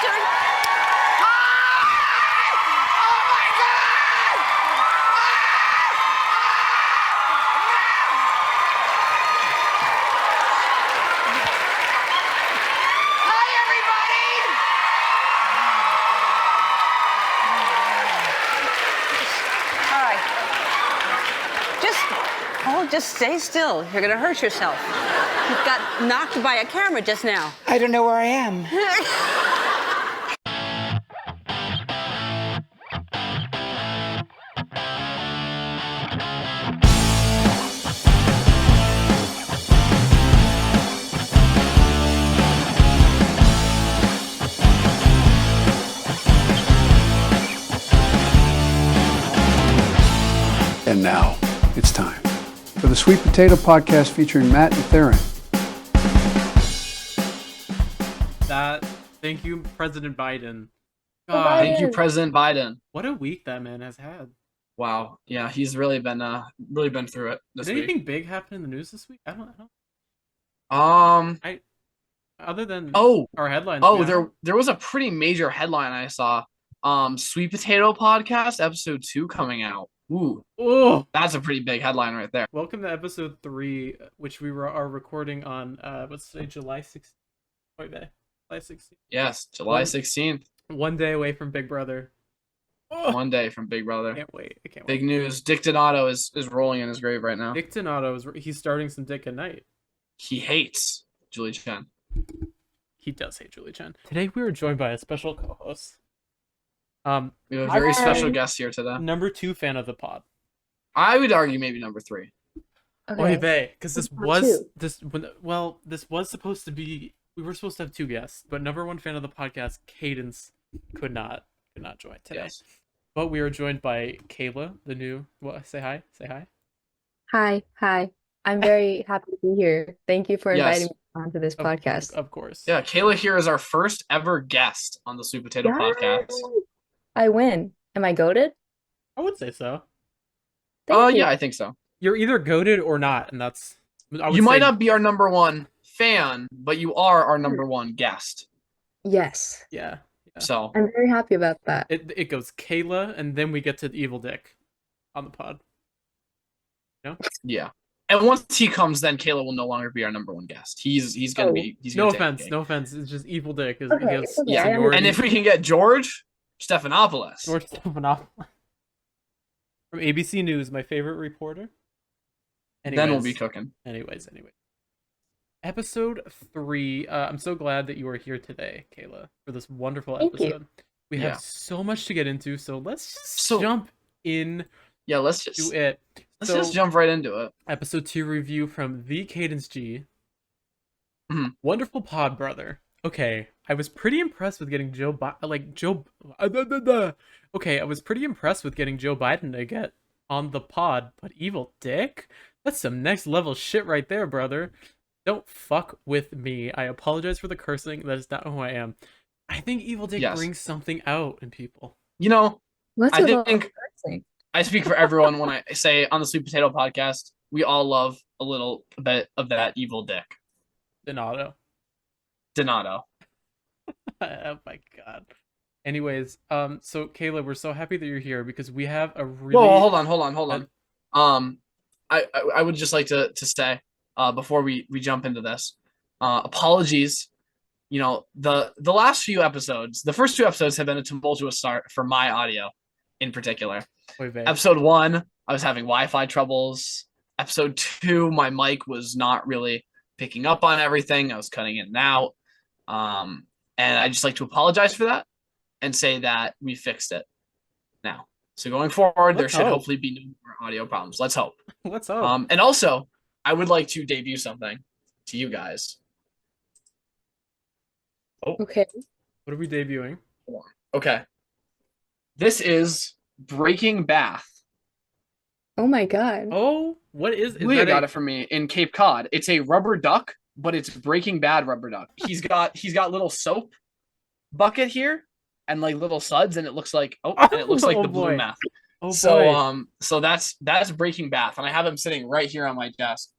featuring... Hi! Oh my God! Hi, everybody! All right. Just stay still. You're gonna hurt yourself. You got knocked by a camera just now. I don't know where I am. And now, it's time for the Sweet Potato Podcast featuring Matt and Theryn. Thank you, President Biden. God, thank you, President Biden. What a week that man has had. Wow. Yeah, he's really been through it this Did week. anything big happen in the news this week? I don't know. Other than our headlines. There was a pretty major headline I saw. Sweet Potato Podcast episode 2 coming out. Ooh. Oh, that's a pretty big headline right there. Welcome to episode 3, which we are recording on let's say July 16th. What day? July 16th. Yes, July 16th. One day away from Big Brother. Oh, one day from Big Brother. I can't wait. Big news. Dick Donato is rolling in his grave right now. Dick Donato he's starting some dick at night. He hates Julie Chen. He does hate Julie Chen. Today we were joined by a special co-host. We have a very special guest here today. Number 2 fan of the pod. I would argue maybe number 3. Okay, because this was supposed to be. We were supposed to have 2 guests, but number 1 fan of the podcast, Cadence, could not join today. Yes. But we are joined by Kayla, the new. Well, say hi. Hi. I'm very happy to be here. Thank you for inviting me onto this podcast. Of course. Yeah, Kayla here is our first ever guest on the Sweet Potato Podcast. I win. Am I goated? I would say so. Yeah, I think so. You're either goated or not, and that's. You might not be our number 1 fan, but you are our number 1 guest. Yes. Yeah. So I'm very happy about that. It goes Kayla, and then we get to the Evil Dick on the pod. Yeah. And once he comes, then Kayla will no longer be our number 1 guest. He's gonna be. He's no gonna offense. It's just Evil Dick. Okay. And if we can get George Stephanopoulos from ABC News, my favorite reporter. Then we'll be cooking. Anyways. Episode 3. I'm so glad that you are here today, Kayla, for this wonderful episode. We have so much to get into, so let's just jump in. Yeah, let's just jump right into it. Episode 2 review from the Cadence G. Mm-hmm. Wonderful pod brother. Okay, I was pretty impressed with getting Joe Biden to get on the pod, but Evil Dick? That's some next level shit right there, brother. Don't fuck with me. I apologize for the cursing. That is not who I am. I think Evil Dick brings something out in people. I think I speak for everyone when I say on the Sweet Potato Podcast, we all love a little bit of that Evil Dick. Donato. Oh my god. Anyways, so Kayla, we're so happy that you're here because we have a really. Whoa, hold on. I would just like to say before we jump into this, apologies. The last few episodes, the first 2 episodes have been a tumultuous start for my audio, in particular. Episode 1, I was having Wi-Fi troubles. Episode 2, my mic was not really picking up on everything. I was cutting in and out. And I just like to apologize for that and say that we fixed it now. So going forward, there should hopefully be no more audio problems. Let's hope. Let's hope. And also, I would like to debut something to you guys. Oh. Okay. What are we debuting? Okay. This is Breaking Bath. Oh my god. Oh, what is Leah got it for me in Cape Cod. It's a rubber duck, but it's Breaking Bad rubber duck. He's got little soap bucket here and like little suds, and it looks like the blue meth. Oh, so that's Breaking Bath, and I have him sitting right here on my desk.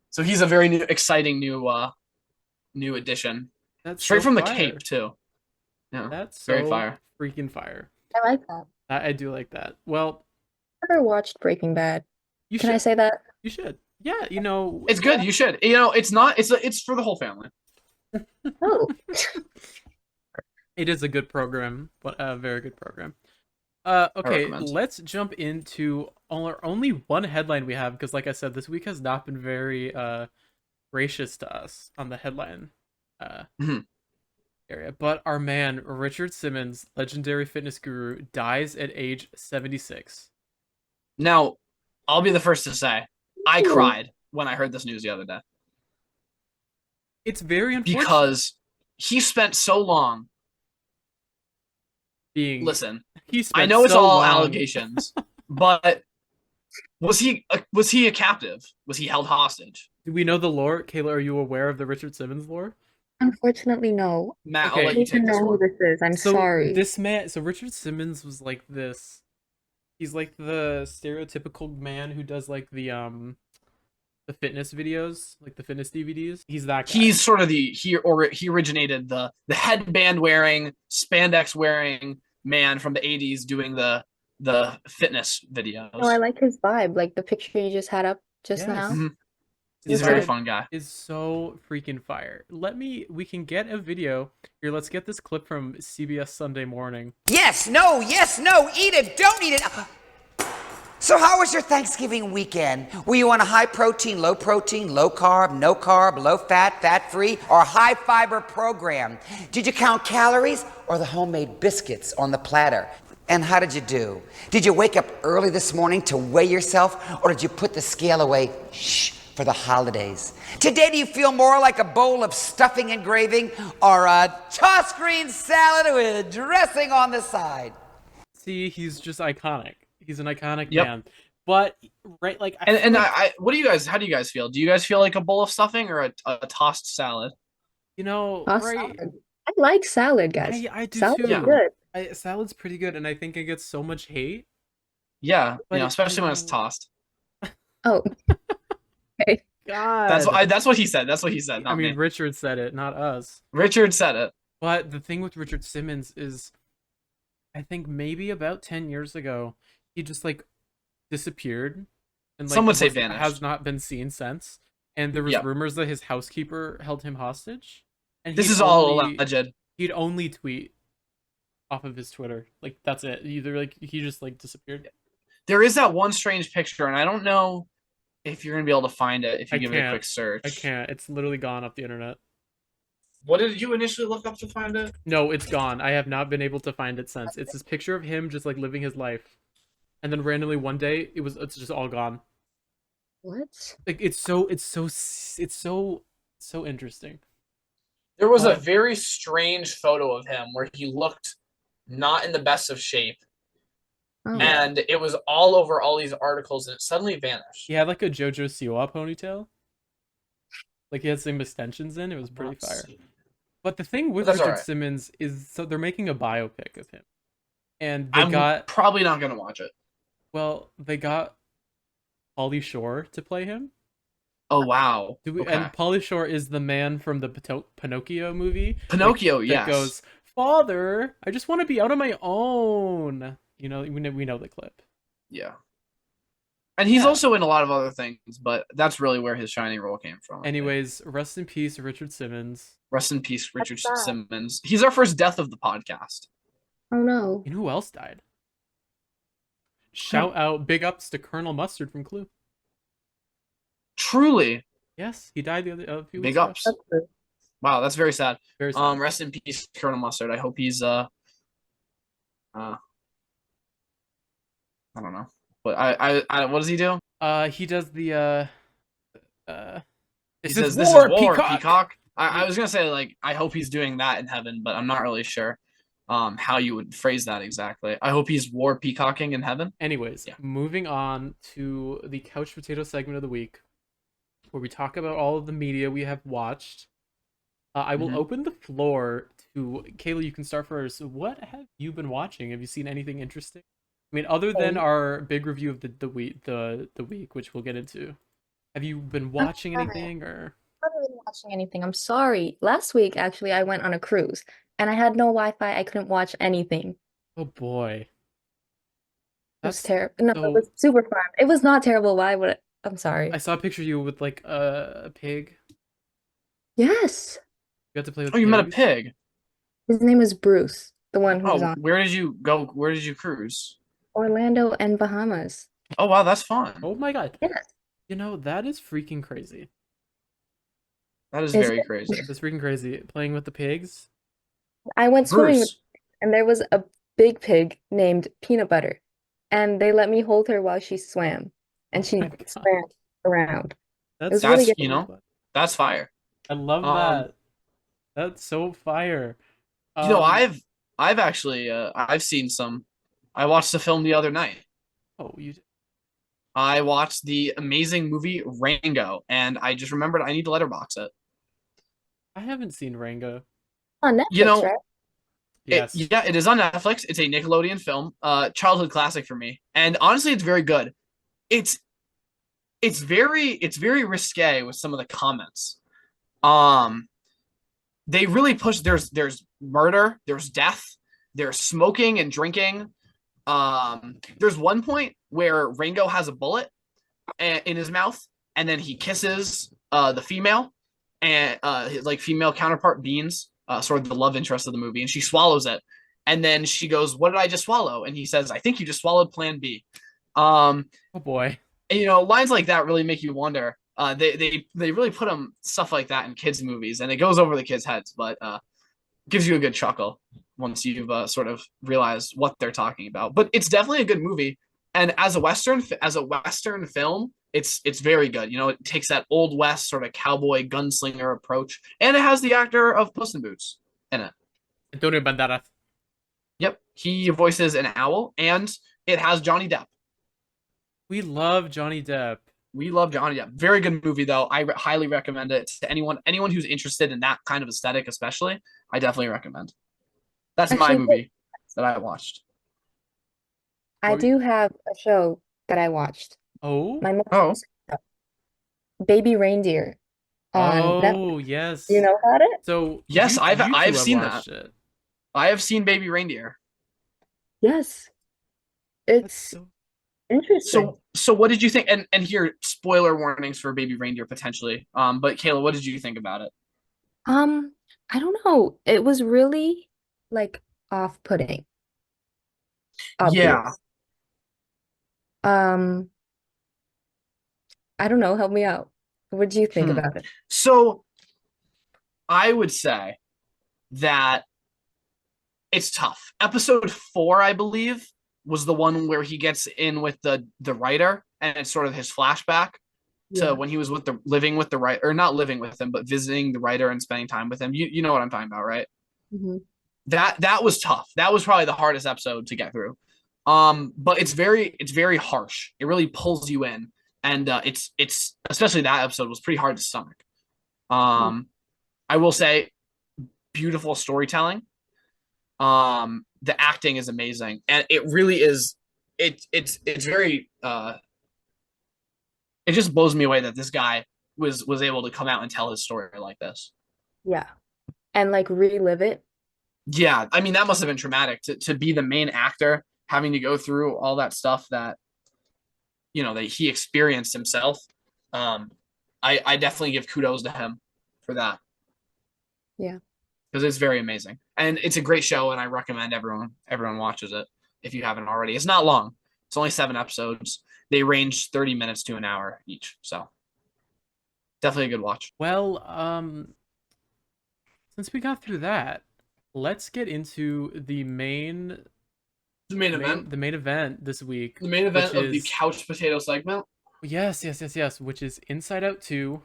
So he's a very exciting new addition. That's straight so from fire. the Cape too. Yeah, That's very so fire. freaking fire. I like that. I do like that. Well, I've never watched Breaking Bad. you Can I should. say that? You should. Yeah, you know, It's good. You should. It's not. It's for the whole family. Oh, it is a good program, but a very good program. I Okay, recommend. let's jump into only one headline we have because, like I said, this week has not been very gracious to us on the headline Mhm. area. But our man Richard Simmons, legendary fitness guru, dies at age 76. Now, I'll be the first to say, I Ooh. cried when I heard this news the other day It's very unfortunate because he spent so long. being. Listen, He I spent know it's so all long. allegations, but was he a captive? Was he held hostage? Do we know the lore? Kayla, are you aware of the Richard Simmons lore? unfortunately, no. Matt, Okay. I'll I let you need to take this know who one. this is. I'm So sorry. this man, so Richard Simmons was like this. He's like the stereotypical man who does like the fitness videos, like the fitness DVDs. He's that guy. He's sort of he originated the headband wearing, spandex wearing man from the 80s doing the fitness videos. No, I like his vibe. Like the picture you just had up just Yes. now. Mhm. He's a This very is- fun guy. Is so freaking fire. We can get a video here. Let's get this clip from CBS Sunday Morning. Yes, no, eat it, don't eat it. So how was your Thanksgiving weekend? Were you on a high protein, low carb, no carb, low fat, fat free, or high fiber program? Did you count calories or the homemade biscuits on the platter? And how did you do? Did you wake up early this morning to weigh yourself, or did you put the scale away for the holidays? Today, do you feel more like a bowl of stuffing and gravy or a tossed green salad with dressing on the side? See, he's just iconic. He's an iconic Yep. man. But right, like, And what do you guys? How do you guys feel? Do you guys feel like a bowl of stuffing or a tossed salad? you know, Oh, right? salad. I like salad, guys. I do Salad too. is Yeah. good. Salad's pretty good, and I think it gets so much hate. Yeah, But especially when it's tossed. Oh, okay. God, That's what he said. That's what he said. Not I mean, me. Richard said it, not us. Richard said it. But the thing with Richard Simmons is, I think maybe about 10 years ago, he just like disappeared, and like Some would say vanished. has not been seen since. And there was Yep. rumors that his housekeeper held him hostage. And This he'd is all only- alleged. He'd only tweet off of his Twitter, like that's it. Either like he just like disappeared. There is that one strange picture, and I don't know if you're gonna be able to find it if you I give it a can't. quick search. I can't. It's literally gone off the internet. What did you initially look up to find it? No, it's gone. I have not been able to find it since. It's this picture of him just like living his life, and then randomly one day it's just all gone. What? Like it's so interesting. There was a What? very strange photo of him where he looked not in the best of shape, Oh. and it was all over all these articles, and it suddenly vanished. He had like a JoJo Siwa ponytail. Like he had some extensions in. It was pretty fire. But the thing with That's Richard alright. Simmons is, so they're making a biopic of him, and they I'm got probably not gonna watch it. they got Pauly Shore to play him. Oh wow. Okay. And Pauly Shore is the man from the Pinocchio movie. Pinocchio, that yes. goes, "Father, I just want to be out on my own." You know, we know the clip. Yeah. And he's Yeah. also in a lot of other things, but that's really where his shining role came from. I think. Anyways, rest in peace, Richard Simmons. Rest in peace, Richard sad. Simmons. He's our first death of the podcast. Oh no. You know who else died? Shout out, big ups to Colonel Mustard from Clue. Truly, Yes, he died a few weeks big ago. ups. That's good. Wow, that's very sad. Very sad. Rest in peace, Colonel Mustard. I hope he's I don't know, but I what does he do? He does the He this says is this war, is war, Peacock. I was gonna say like I hope he's doing that in heaven, but I'm not really sure how you would phrase that exactly. I hope he's war peacocking in heaven. Anyways, Yeah. moving on to the couch potato segment of the week, where we talk about all of the media we have watched. I will Mhm. open the floor to Kayla. You can start first. What have you been watching? Have you seen anything interesting? I mean, other than our big review of the week, which we'll get into. Have you been watching anything or? Other than watching anything. I'm sorry. Last week, actually, I went on a cruise and I had no Wi-Fi. I couldn't watch anything. Oh boy. It was That's terrible. No, it so was super fun. It was not terrible. Why would it? I'm sorry. I saw a picture of you with like a pig. Yes. You got to play with Oh, you met a pigs? pig. His name is Bruce, the one who's Oh, on where did you go? Where did you cruise? Orlando and Bahamas. Oh wow, that's fun. Oh my god. Yes. You know, that is freaking crazy. That is Is very it? crazy. That's freaking crazy. Playing with the pigs. I went swimming with, Bruce. and there was a big pig named Peanut Butter, and they let me hold her while she swam, and Oh my she god. swam around. It That's was really That's, good. you so know, fun. that's fire. I love Um, that. That's so fire. you know, Um, I've actually I've seen some. I watched the film the other night. oh, you I watched the amazing movie Rango, and I just remembered I need to letterbox it. I haven't seen Rango. On You Netflix, know, right? Yes. yeah, it is on Netflix. It's a Nickelodeon film, childhood classic for me, and honestly, it's very good. It's it's very risque with some of the comments. Um, they really push. There's murder, there's death, there's smoking and drinking. There's one point where Rango has a bullet in his mouth, and then he kisses the female, and his like female counterpart Beans, sort of the love interest of the movie, and she swallows it, and then she goes, "What did I just swallow?" And he says, "I think you just swallowed Plan B." Um, Oh boy. and, you know, lines like that really make you wonder. They really put them stuff like that in kids' movies, and it goes over the kids' heads, but gives you a good chuckle once you've sort of realized what they're talking about. But it's definitely a good movie, and as a western film, it's very good. You know, it takes that old west sort of cowboy gunslinger approach, and it has the actor of Puss in Boots in it. Antonio Banderas. Yep, he voices an owl, and it has Johnny Depp. We love Johnny Depp. We love Johnny Depp. Very good movie, though. Highly recommend it to anyone who's interested in that kind of aesthetic, especially. I definitely recommend. That's my Actually, movie that I watched. I What we- do have a show that I watched. Oh? My most Oh, recent show, Baby Reindeer on Netflix. Oh, yes. Do you know about it? So yes, you two I've have seen that. watched it. I have seen Baby Reindeer. Yes. That's It's so interesting. So what did you think? And here, spoiler warnings for Baby Reindeer potentially. But Kayla, what did you think about it? I don't know. It was really like off-putting, Yeah. obvious. Um, I don't know. Help me out. What do you think Hmm. about it? So I would say that it's tough. Episode 4, I believe, was the one where he gets in with the writer, and it's sort of his flashback to Yeah. when he was with the living with the writer, or not living with him, but visiting the writer and spending time with him. You know what I'm talking about, right? hmm That was tough. That was probably the hardest episode to get through. But it's very harsh. It really pulls you in, and it's especially that episode was pretty hard to stomach. Um, I will say, beautiful storytelling. The acting is amazing, and it really is. It's very. It just blows me away that this guy was able to come out and tell his story like this. Yeah. And like relive it. Yeah, I mean that must have been traumatic to be the main actor, having to go through all that stuff that that he experienced himself. Um, I definitely give kudos to him for that Yeah. because it's very amazing and it's a great show, and I recommend everyone watches it if you haven't already. It's not long. It's only 7 episodes. They range 30 minutes to an hour each, so definitely a good watch. well, since we got through that, let's get into The main event. the main event this week. The main event which of the is couch potato segment. yes, which is Inside Out 2,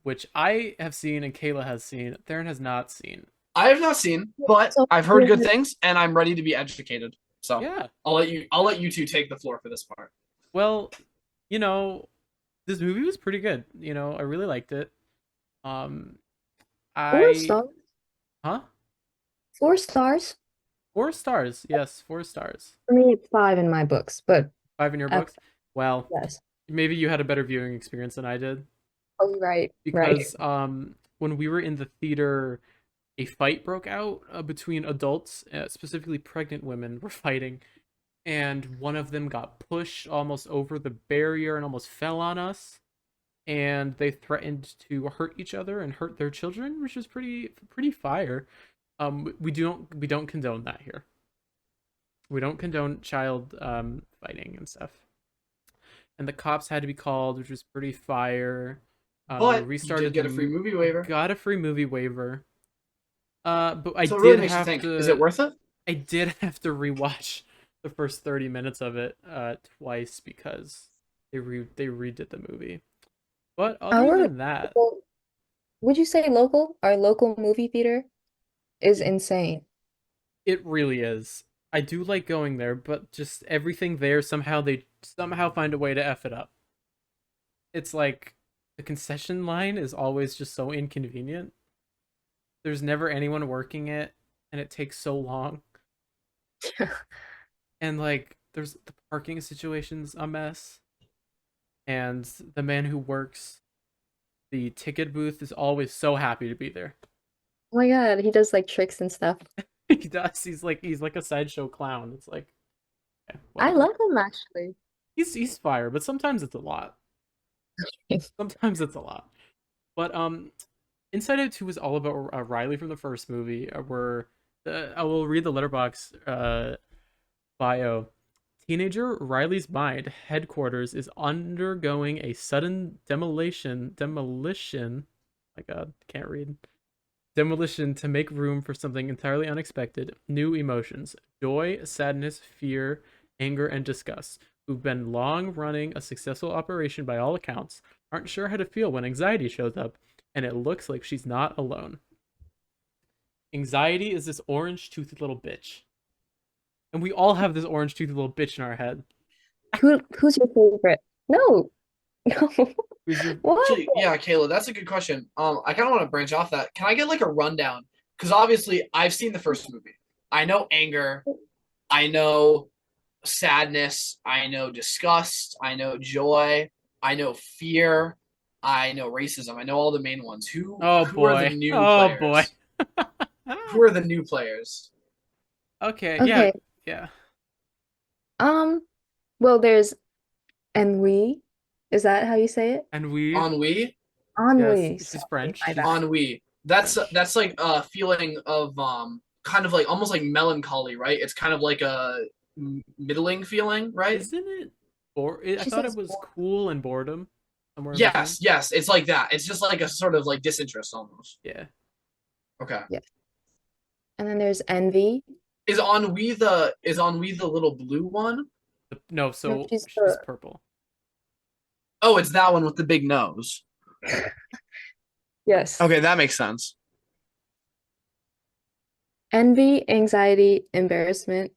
which I have seen and Kayla has seen. Theryn has not seen. I have not seen, but So I've heard good things, and I'm ready to be educated. So Yeah. I'll let you two take the floor for this part. Well, this movie was pretty good. I really liked it. Um, 4 stars. huh? 4 stars. 4 stars. Yes, 4 stars. For me, it's 5 in my books, but 5 in your uh, books. Well, yes. maybe you had a better viewing experience than I did. Oh, right. because when we were in the theater, a fight broke out between adults, specifically pregnant women were fighting, and one of them got pushed almost over the barrier and almost fell on us, and they threatened to hurt each other and hurt their children, which is pretty fire. We don't condone that here. We don't condone child fighting and stuff. And the cops had to be called, which was pretty fire. But We you did get a free movie waiver. Got a free movie waiver. But I So it did really makes you have think, to. is it worth it? I did have to rewatch the first 30 minutes of it twice because they redid the movie. But other Our than that, local- would you say local? Our local movie theater is insane. it really is. I do like going there, but just everything there they somehow find a way to F it up. It's like the concession line is always just so inconvenient. There's never anyone working it, and it takes so long. And like there's the parking situation's a mess. And the man who works the ticket booth is always so happy to be there. Oh my God, he does like tricks and stuff. He does. He's like a sideshow clown. It's like, yeah, I whatever. love him actually. He's fire, but sometimes it's a lot. Sometimes it's a lot. But Inside Out 2 was all about Riley from the first movie. I will read the letterbox bio. Teenager Riley's mind headquarters is undergoing a sudden demolition. My God, can't read. Demolition to make room for something entirely unexpected. New emotions: joy, sadness, fear, anger, and disgust. Who've been long running a successful operation by all accounts, aren't sure how to feel when anxiety shows up, and it looks like she's not alone. Anxiety is this orange-toothed little bitch. And we all have this orange-toothed little bitch in our head. Who's your favorite? No. No. Who's your... What? Actually, yeah, Kayla, that's a good question. I kind of want to branch off that. Can I get like a rundown? Because obviously, I've seen the first movie. I know anger. I know sadness. I know disgust. I know joy. I know fear. I know racism. I know all the main ones. Who are the new players? Boy. Who are the new players? Okay. Yeah. Well, there's ennui. Is that how you say it? And we Ennui. Ennui. Yes, it's French. My bad. Ennui. That's like a feeling of kind of like almost like melancholy, right? It's kind of like a middling feeling, right? Isn't it? I She thought it says was bored. cool and boredom. Somewhere in Yes, between. yes, it's like that. It's just like a sort of like disinterest almost. Yeah. Okay. Yes. And then there's envy. Is Ennui the little blue one? No, so No, she's she's the- purple. Oh, it's that one with the big nose. Yes. Okay, that makes sense. Envy, anxiety, embarrassment.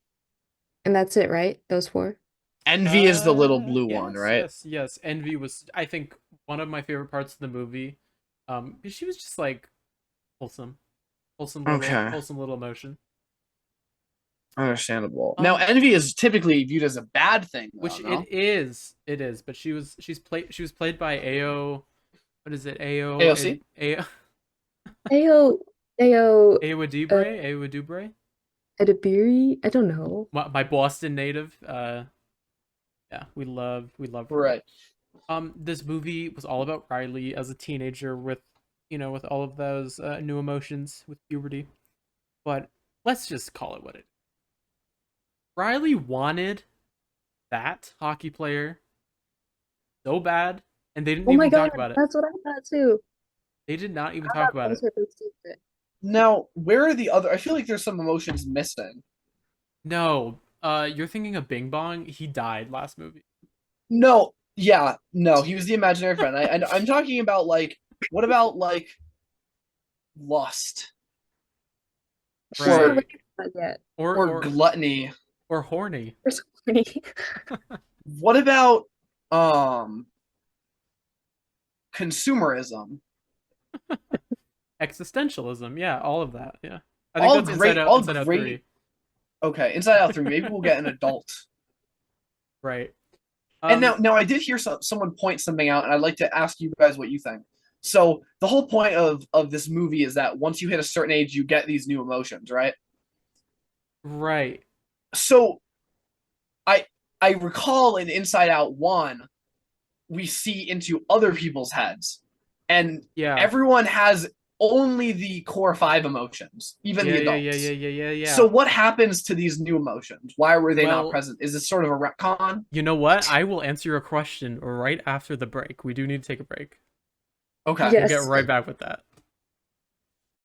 And that's it, right? Those four? Envy is the little blue Yes, one, right? Yes. Envy was, I think, one of my favorite parts of the movie. She was just like wholesome, Okay. wholesome little emotion. Understandable. Now, envy is typically viewed as a bad thing, though, Which no? it is. But she was played by Ao. What is it? Ao. AOC? Ayo, Ayo, Awa Dubre. Edibiri? I don't know. My Boston native. Yeah, we love her. Right. This movie was all about Riley as a teenager with all of those new emotions with puberty. But let's just call it what it is. Riley wanted that hockey player so bad, and they didn't Oh my even God, talk about it. that's what I thought too. They did not even I talk thought about that was it. her big secret. Now, where are the other? I feel like there's some emotions missing. No, you're thinking of Bing Bong. He died last movie. No, yeah, no, he was the imaginary friend. I'm talking about like, what about like lust She's not Right. ready for that yet. or gluttony? or horny. Or something. What about consumerism? Existentialism. Yeah, all of that. Yeah, I All that's great- all Inside Out great. 3. Okay, Inside Out 3. Maybe we'll get an adult. Right. And now I did hear someone point something out, and I'd like to ask you guys what you think. So the whole point of this movie is that once you hit a certain age, you get these new emotions, right? Right. So I I recall in Inside Out 1, we see into other people's heads, and Yeah. everyone has only the core 5 emotions, even the adults. Yeah. So what happens to these new emotions? Why were they not Well, present? Is this sort of a retcon? you know what? I will answer your question right after the break. We do need to take a break. Okay. We'll get Yes. right back with that.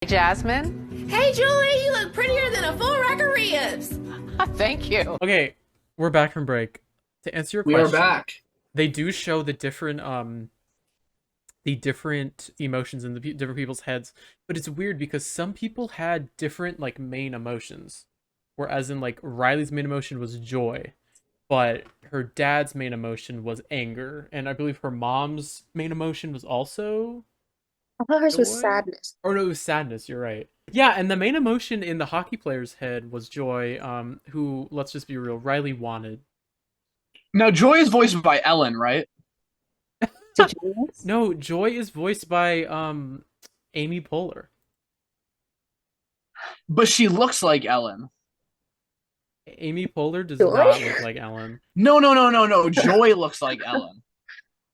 Jasmine? Hey, Julie, you look prettier than a full rack of ribs. Thank you. Okay, we're back from break. To answer your We question, are back. they do show the different emotions in the different people's heads, but it's weird because some people had different like main emotions, whereas in like Riley's main emotion was joy, but her dad's main emotion was anger, and I believe her mom's main emotion was also, I thought hers was joy? sadness. or no, it was sadness. You're right. Yeah, and the main emotion in the hockey player's head was joy. Who, let's just be real, Riley wanted. Now Joy is voiced by Ellen, right? Did you notice? No, joy is voiced by Amy Poehler. But she looks like Ellen. Amy Poehler does Joy? not look like Ellen. No. Joy looks like Ellen.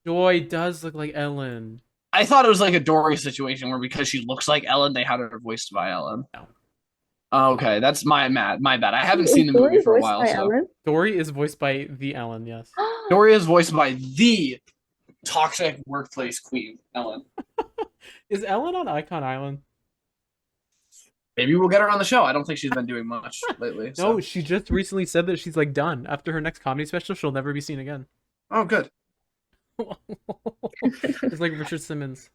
Joy does look like Ellen. I thought it was like a Dory situation where because she looks like Ellen, they had her voiced by Ellen. No. Okay, that's my bad. I haven't Is seen the movie Dory for a voiced while, by so Ellen? Dory is voiced by the Ellen, yes. Dory is voiced by the toxic workplace queen, Ellen. Is Ellen on Icon Island? Maybe we'll get her on the show. I don't think she's been doing much lately. So. No, she just recently said that she's like done. After her next comedy special, she'll never be seen again. Oh, good. It's like Richard Simmons.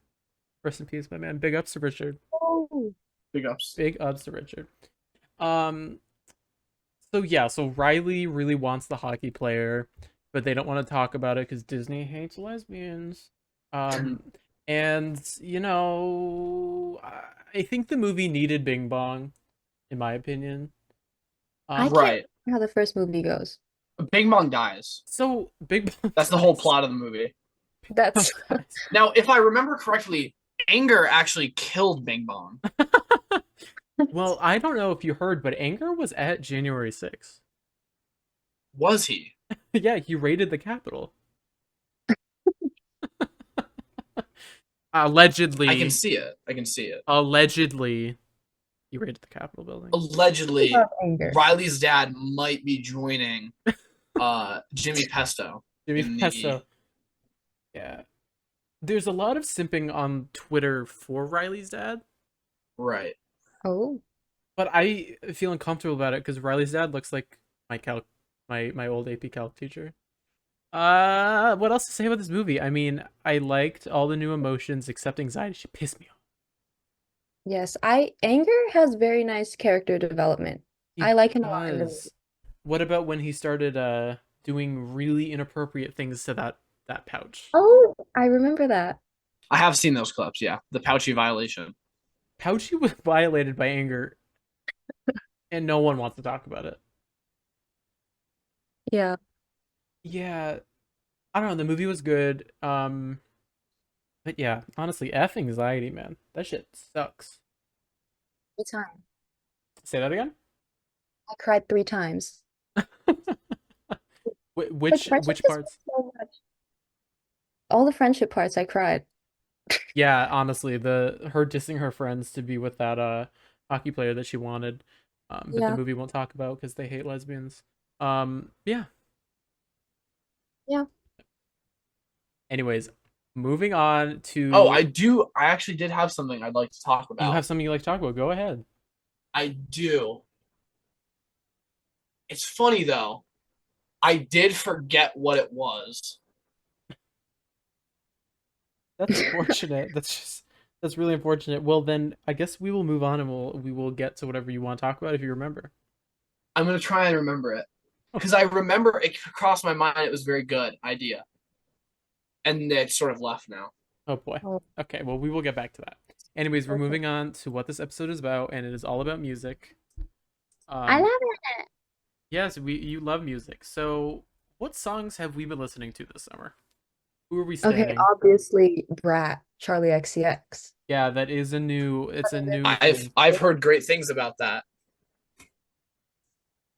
Rest in peace, my man. Big ups to Richard. Oh. Big ups. Big ups to Richard. So yeah, so Riley really wants the hockey player, but they don't want to talk about it because Disney hates lesbians. And you know, I think the movie needed Bing Bong, in my opinion. I can't Right. remember how the first movie goes. Bing Bong dies. So Bing Bong. That's the whole plot of the movie. That's Now, if I remember correctly, Anger actually killed Bing Bong. Well, I don't know if you heard, but Anger was at January 6th. Was he? Yeah, he raided the Capitol. Allegedly. I can see it. Allegedly, he raided the Capitol building. Allegedly, love Anger. Riley's dad might be joining Jimmy Pesto. Jimmy in the- Pesto. Yeah. There's a lot of simping on Twitter for Riley's dad, Right. Oh. but I feel uncomfortable about it because Riley's dad looks like my old AP Calc teacher. What else to say about this movie? I mean, I liked all the new emotions except anxiety. She pissed me off. Yes, Anger has very nice character development. He I like him a lot in the movie. does. What about when he started doing really inappropriate things to that pouch? Oh, I remember that. I have seen those clips, yeah. The Pouchy violation. Pouchy was violated by Anger, and no one wants to talk about it. Yeah. Yeah, I don't know. The movie was good. But yeah, honestly, F anxiety, man. That shit sucks. 3 times. Say that again. I cried 3 times. Which friendship just parts? so much. All the friendship parts I cried. Yeah, honestly, her dissing her friends to be with that hockey player that she wanted, but Yeah. the movie won't talk about because they hate lesbians. Yeah. Yeah. Anyways, moving on to. Oh, I actually did have something I'd like to talk about. You have something you like to talk about? Go ahead. I do. It's funny though. I did forget what it was. That's unfortunate. That's really unfortunate. Well, then I guess we will move on and we will get to whatever you want to talk about if you remember. I'm gonna try and remember it because I remember it crossed my mind. It was a very good idea, and it's sort of left now. Oh boy. Oh. Okay, well we will get back to that. Anyways, we're Okay. moving on to what this episode is about, and it is all about music. I love it. Yes, you love music. So, what songs have we been listening to this summer? Who are we Okay, standing? obviously Brat, Charlie XCX. Yeah, that is a new. It's a new I've thing. I've heard great things about that.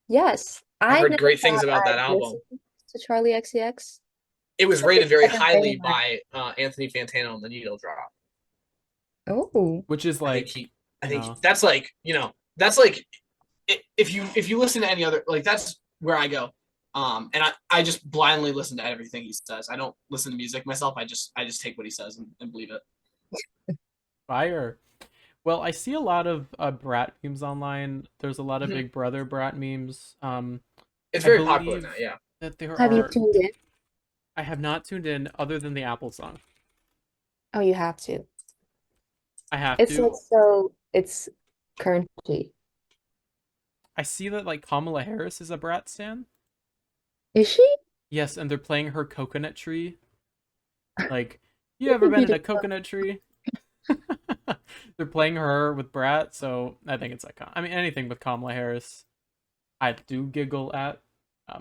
Yes, I've I heard never great things thought about that I'd album. listen to Charlie XCX. It was So it's rated very like a very highly nice. by Anthony Fantano on the Needle Drop. Oh, Which is I think like, he, I you think know, that's like, that's like, if you listen to any other, like, that's where I go. And I just blindly listen to everything he says. I don't listen to music myself. I just take what he says and believe it. fire. Well, I see a lot of Brat memes online. There's a lot of Mhm. Big Brother Brat memes. It's I very popular believe now. Yeah. that there have you are. tuned in? I have not tuned in other than the Apple song. Oh, you have to. I have It's like to. it's currency. I see that like Kamala Harris is a Brat stan. Is she? Yes, and they're playing her Coconut Tree. Like, you You ever think been you in a just coconut tree? They're playing her with Brat, so I think it's iconic. I mean, anything with Kamala Harris, I do giggle at.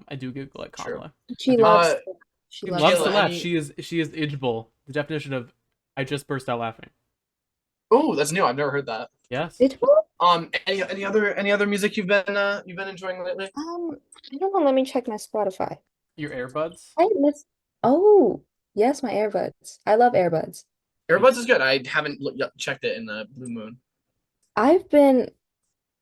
I do giggle at True. Kamala. she Uh, loves she loves Loves to Kayla, laugh. any? She is idgeable. The definition of I just burst out laughing. Oh, that's new. I've never heard that. Yes. it will? Any other music you've been enjoying lately? I don't know. Let me check my Spotify. Your earbuds. I miss. Oh, yes, my earbuds. I love earbuds. Earbuds is good. I haven't checked it in the Blue Moon. I've been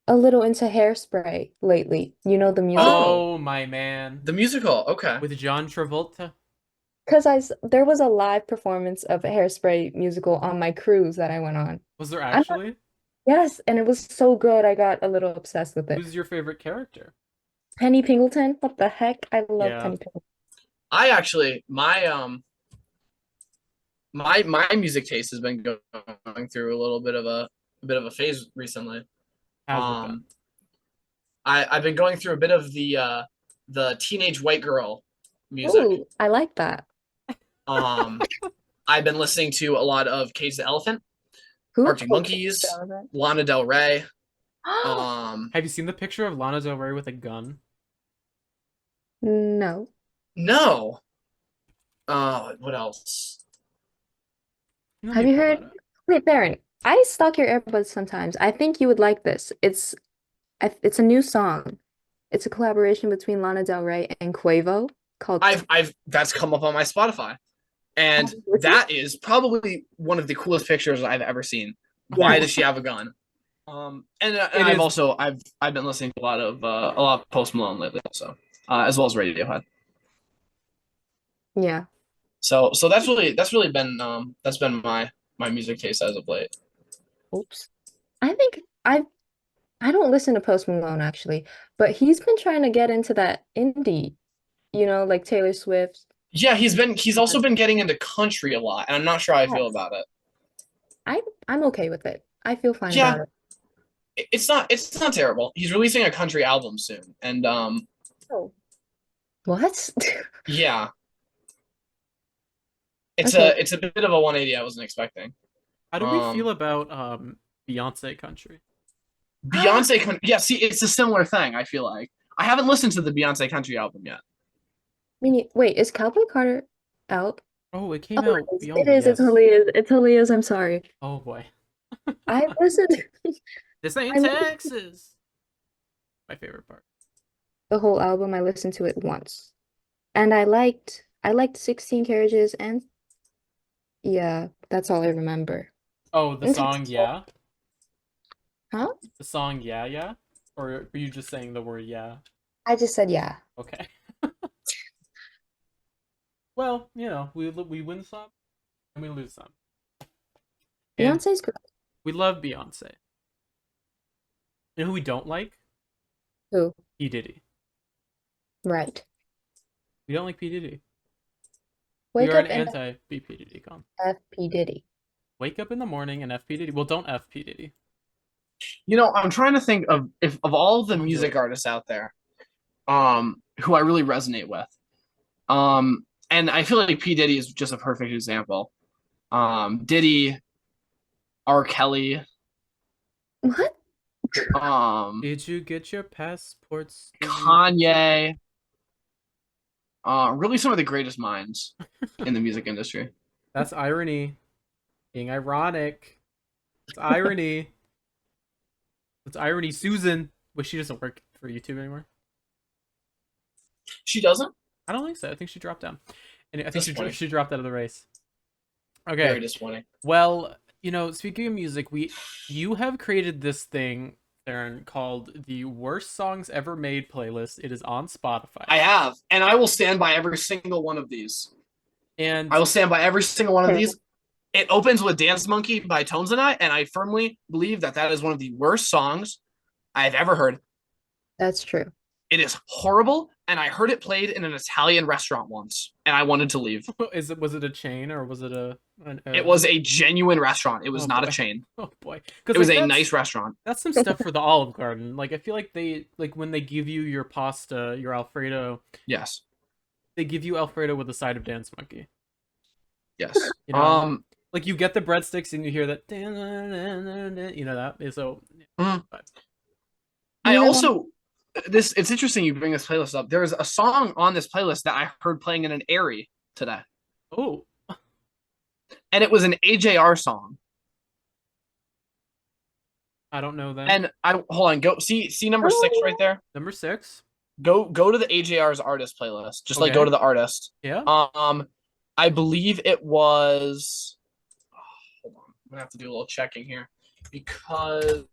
a little into Hairspray lately. You know the musical? Oh, Oh my man. the musical. Okay. With John Travolta. Because there was a live performance of a Hairspray musical on my cruise that I went on. Was there I'm not, actually? yes, and it was so good. I got a little obsessed with it. Who's your favorite character? Penny Pingleton, what the heck? I love Yeah. Penny Pingleton. I actually my music taste has been going through a little bit of a phase recently. How's it been? Um, I've been going through a bit of the teenage white girl music. Ooh, I like that. Um, I've been listening to a lot of Cage the Elephant, Who? Arctic Monkeys, Lana Del Rey. Have you seen the picture of Lana Del Rey with a gun? No. No. What else? Let Have me you pull heard? that up. Wait, Theryn, I stalk your earbuds sometimes. I think you would like this. It's a new song. It's a collaboration between Lana Del Rey and Quavo called I've that's come up on my Spotify, and What's it? that is probably one of the coolest pictures I've ever seen. Why does she have a gun? And I've is- also I've been listening to a lot of Post Malone lately, so as well as Radiohead. Yeah. So that's really been that's been my music taste as of late. Oops. I think I don't listen to Post Malone actually, but he's been trying to get into that indie, like Taylor Swift. Yeah, he's also been getting into country a lot, and I'm not sure how I feel Yes. about it. I'm okay with it. I feel fine Yeah. about it. It's not terrible. He's releasing a country album soon, and Oh. What? yeah, it's Okay. a bit of a 180 I wasn't expecting. How do we Um, feel about Beyonce country? Beyonce, yeah, see, it's a similar thing. I feel like I haven't listened to the Beyonce country album yet. Wait, is Cowboy Carter out? Oh, it came Oh, out. it is. Oh, It is. It yes. totally is. It totally is. I'm sorry. Oh boy. I listened This ain't I listened- Texas. My favorite part. the whole album. I listened to it once, and I liked 16 Carriages, and yeah, that's all I remember. Oh, the song Yeah? Huh? The song Yeah Yeah? Or were you just saying the word yeah? I just said yeah. Okay. Well, we win some and we lose some. And Beyonce's good. we love Beyonce. You know who we don't like? Who? P. Diddy. Right. We don't like P. Diddy. Wake We are up an and anti-P. Diddy con. F P Diddy. Wake up in the morning and F. P. Diddy. Well, don't F. P. Diddy. I'm trying to think of all the music artists out there, who I really resonate with. And I feel like P. Diddy is just a perfect example. Diddy, R. Kelly, What? um, Did you get your passports? Kanye. Really some of the greatest minds in the music industry. That's irony. Being ironic. It's irony. It's irony. Susan. Wait, she doesn't work for YouTube anymore. She doesn't? I don't think so. I think she dropped down. And I think Disappointing. she dropped out of the race. Okay. Very disappointing. Well, speaking of music, you have created this thing, Theryn, called the Worst Songs Ever Made playlist. It is on Spotify. I have, and I will stand by every single one of these. And I will stand by every single one of these. It opens with Dance Monkey by Tones and I firmly believe that is one of the worst songs I've ever heard. That's true. It is horrible, and I heard it played in an Italian restaurant once, and I wanted to leave. Was it a chain or was it It was a genuine restaurant. It was not a chain. Oh boy. It was a nice restaurant. That's some stuff for the Olive Garden. Like, I feel like when they give you your pasta, your Alfredo. Yes. They give you Alfredo with a side of Dance Monkey. Yes. Like, you get the breadsticks and you hear that, that. So, I also, it's interesting you bring this playlist up. There's a song on this playlist that I heard playing in an Airy today. Oh. And it was an AJR song. I don't know that. And hold on, go see number 6 right there. Number 6. Go to the AJR's artist playlist. Just like go to the artist. Yeah. I believe it was. Hold on, I'm gonna have to do a little checking here because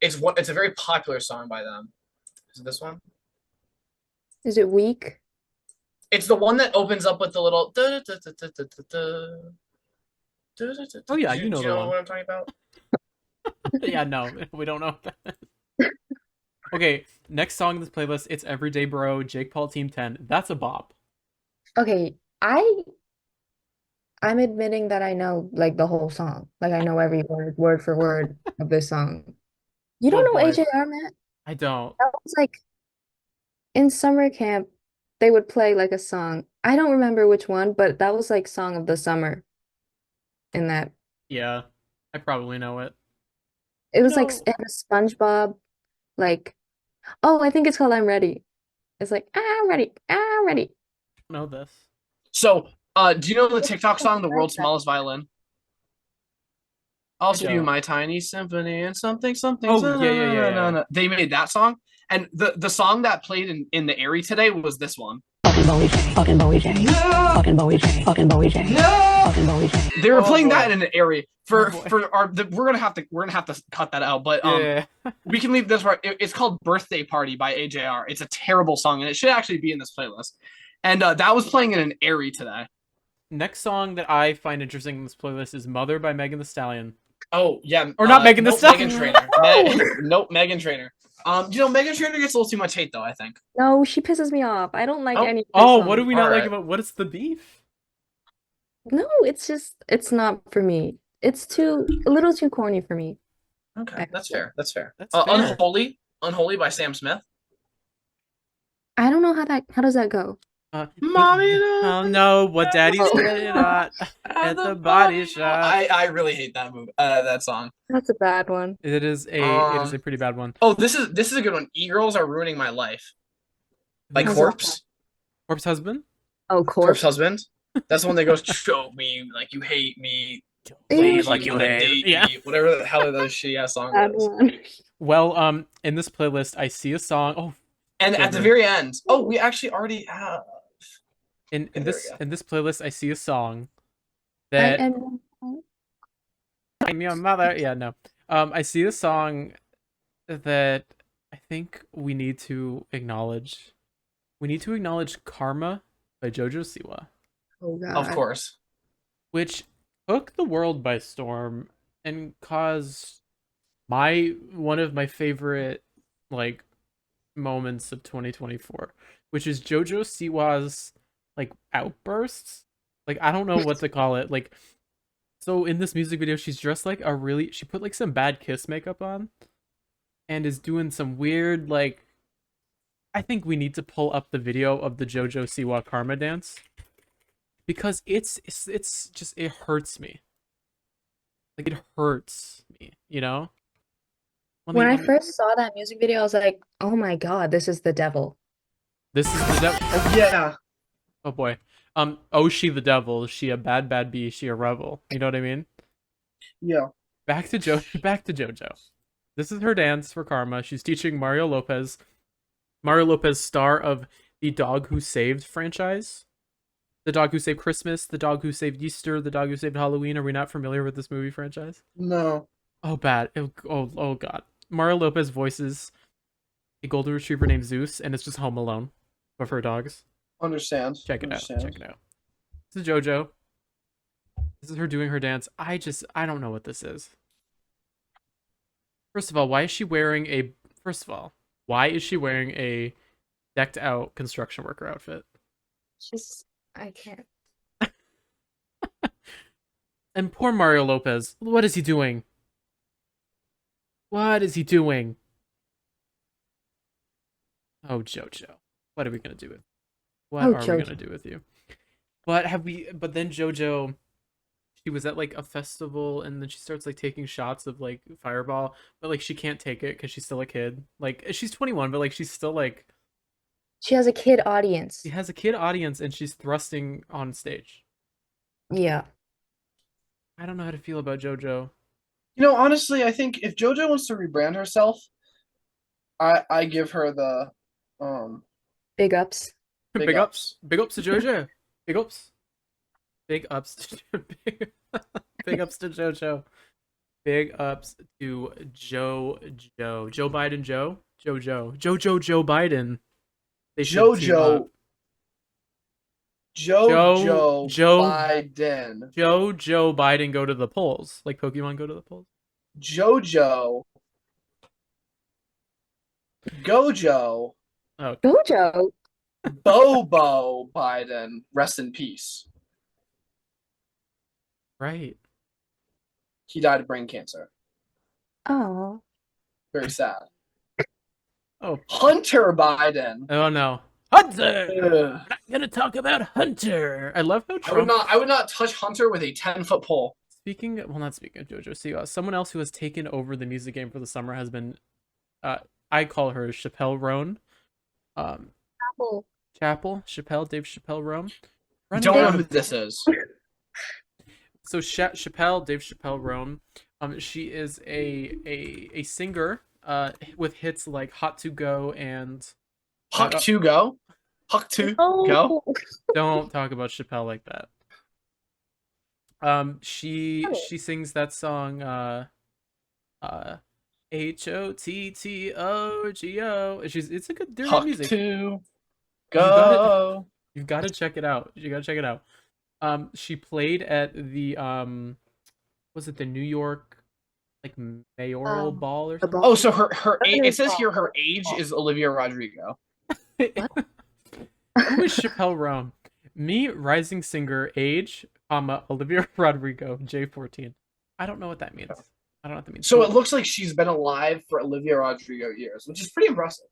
it's a very popular song by them. Is it this one? Is it Weak? It's the one that opens up with the little. Oh yeah, you know Do the you know one. what I'm talking about? Yeah, no, we don't know that. Okay, next song in this playlist, it's Everyday Bro, Jake Paul Team 10. That's a bop. Okay, I'm admitting that I know like the whole song. Like I know every word for word of this song. You don't know boy. AJR, Matt? I don't. That was like in summer camp, they would play like a song. I don't remember which one, but that was like song of the summer in that. Yeah, I probably know it. It was like in a SpongeBob, like, oh, I think it's called I'm Ready. It's like, I'm ready, I'm ready. I know this. So, do you know the TikTok song, The World's Smallest Violin? I'll spew my tiny symphony and something. Oh, yeah. They made that song, and the song that played in the Airy today was this one. Fucking Bowie J, fucking Bowie J, fucking Bowie J, fucking Bowie J, fucking Bowie J. They were playing that in an Airy we're gonna have to cut that out, but we can leave this part. It's called Birthday Party by AJR. It's a terrible song, and it should actually be in this playlist. And that was playing in an Airy today. Next song that I find interesting in this playlist is Mother by Megan Thee Stallion. Oh yeah, or not Megan Thee Stallion. Megan Trainor. Nope, Megan Trainor. Megan Trainor gets a little too much hate though, I think. No, she pisses me off. I don't like any. What do we not like about? What is the beef? No, it's not for me. It's a little too corny for me. Okay, that's fair. That's fair. That's fair. Unholy by Sam Smith. I don't know how does that go? Mommy, oh no, what daddy's getting at the body shop. I really hate that movie. That song. That's a bad one. It is a pretty bad one. Oh, this is a good one. E-Girls Are Ruining My Life. By Corpse. Corpse Husband? Oh, Corpse Husband. That's the one that goes, choke me like you hate me. Please, like you hate me. Whatever the hell those shitty ass song is. Well, in this playlist, I see a song. Oh, and at the very end, we actually already have. In this playlist, I see a song that I'm your mother. Yeah, no. I see a song that I think we need to acknowledge. We need to acknowledge "Karma" by JoJo Siwa. Oh God. Of course. Which took the world by storm and caused one of my favorite moments of 2024, which is JoJo Siwa's outbursts. I don't know what to call it. So in this music video, she's dressed she put some bad Kiss makeup on and is doing some weird I think we need to pull up the video of the JoJo Siwa Karma dance because it's just, it hurts me. It hurts me, When I first saw that music video, I was like, oh my God, this is the devil. This is the devil. Oh, yeah. Oh boy. Oh, she the devil. Is she a bad bee? Is she a rebel? You know what I mean? Yeah. Back to JoJo. This is her dance for Karma. She's teaching Mario Lopez. Mario Lopez, star of the Dog Who Saved franchise. The Dog Who Saved Christmas, The Dog Who Saved Easter, The Dog Who Saved Halloween. Are we not familiar with this movie franchise? No. Oh, bad. Oh, God. Mario Lopez voices a golden retriever named Zeus, and it's just Home Alone, but for dogs. Understand. Check it out. Check it out. This is JoJo. This is her doing her dance. I don't know what this is. First of all, why is she wearing a decked out construction worker outfit? I can't. And poor Mario Lopez. What is he doing? What is he doing? Oh, JoJo. What are we gonna do with? What are we gonna do with you? But then JoJo, she was at like a festival, and then she starts like taking shots of like Fireball, but like she can't take it because she's still a kid. Like she's 21, but like she's still like, She has a kid audience. she has a kid audience, and she's thrusting on stage. Yeah. I don't know how to feel about JoJo. You know, honestly, I think if JoJo wants to rebrand herself, I give her the Big ups. Big ups to JoJo. Big ups. Big ups to big ups to JoJo. Big ups to JoJo. Joe Biden JoJo. Joe Biden. They should team up. JoJo Joe Biden. Joe Biden go to the polls. Like Pokemon go to the polls. JoJo. Gojo. Oh, JoJo. Bobo Biden. Rest in peace. right. He died of brain cancer. Oh. Very sad. Oh. Hunter Biden. Oh no. Hunter. Ugh. We're not gonna talk about Hunter. I love how Trump. I would not touch Hunter with a 10-foot pole. Not speaking of JoJo Siwa, someone else who has taken over the music game for the summer has been, I call her Chappell Roan. Dave Chappell Roan. Don't know who this is. So Dave Chappell Roan, she is a singer, with hits like Hot to Go and Huck to Go. Huck to Go. Don't talk about Chappelle like that. She sings that song, HOTTOGO. It's a good dirty music. To Go. You've got to check it out. She played at the was it the New York like mayoral ball or something? Oh, so her age, it says here her age is Olivia Rodrigo. Who is Chappell Roan? Me, rising singer, age, Olivia Rodrigo, J14. I don't know what that means. So it looks like she's been alive for Olivia Rodrigo years, which is pretty impressive.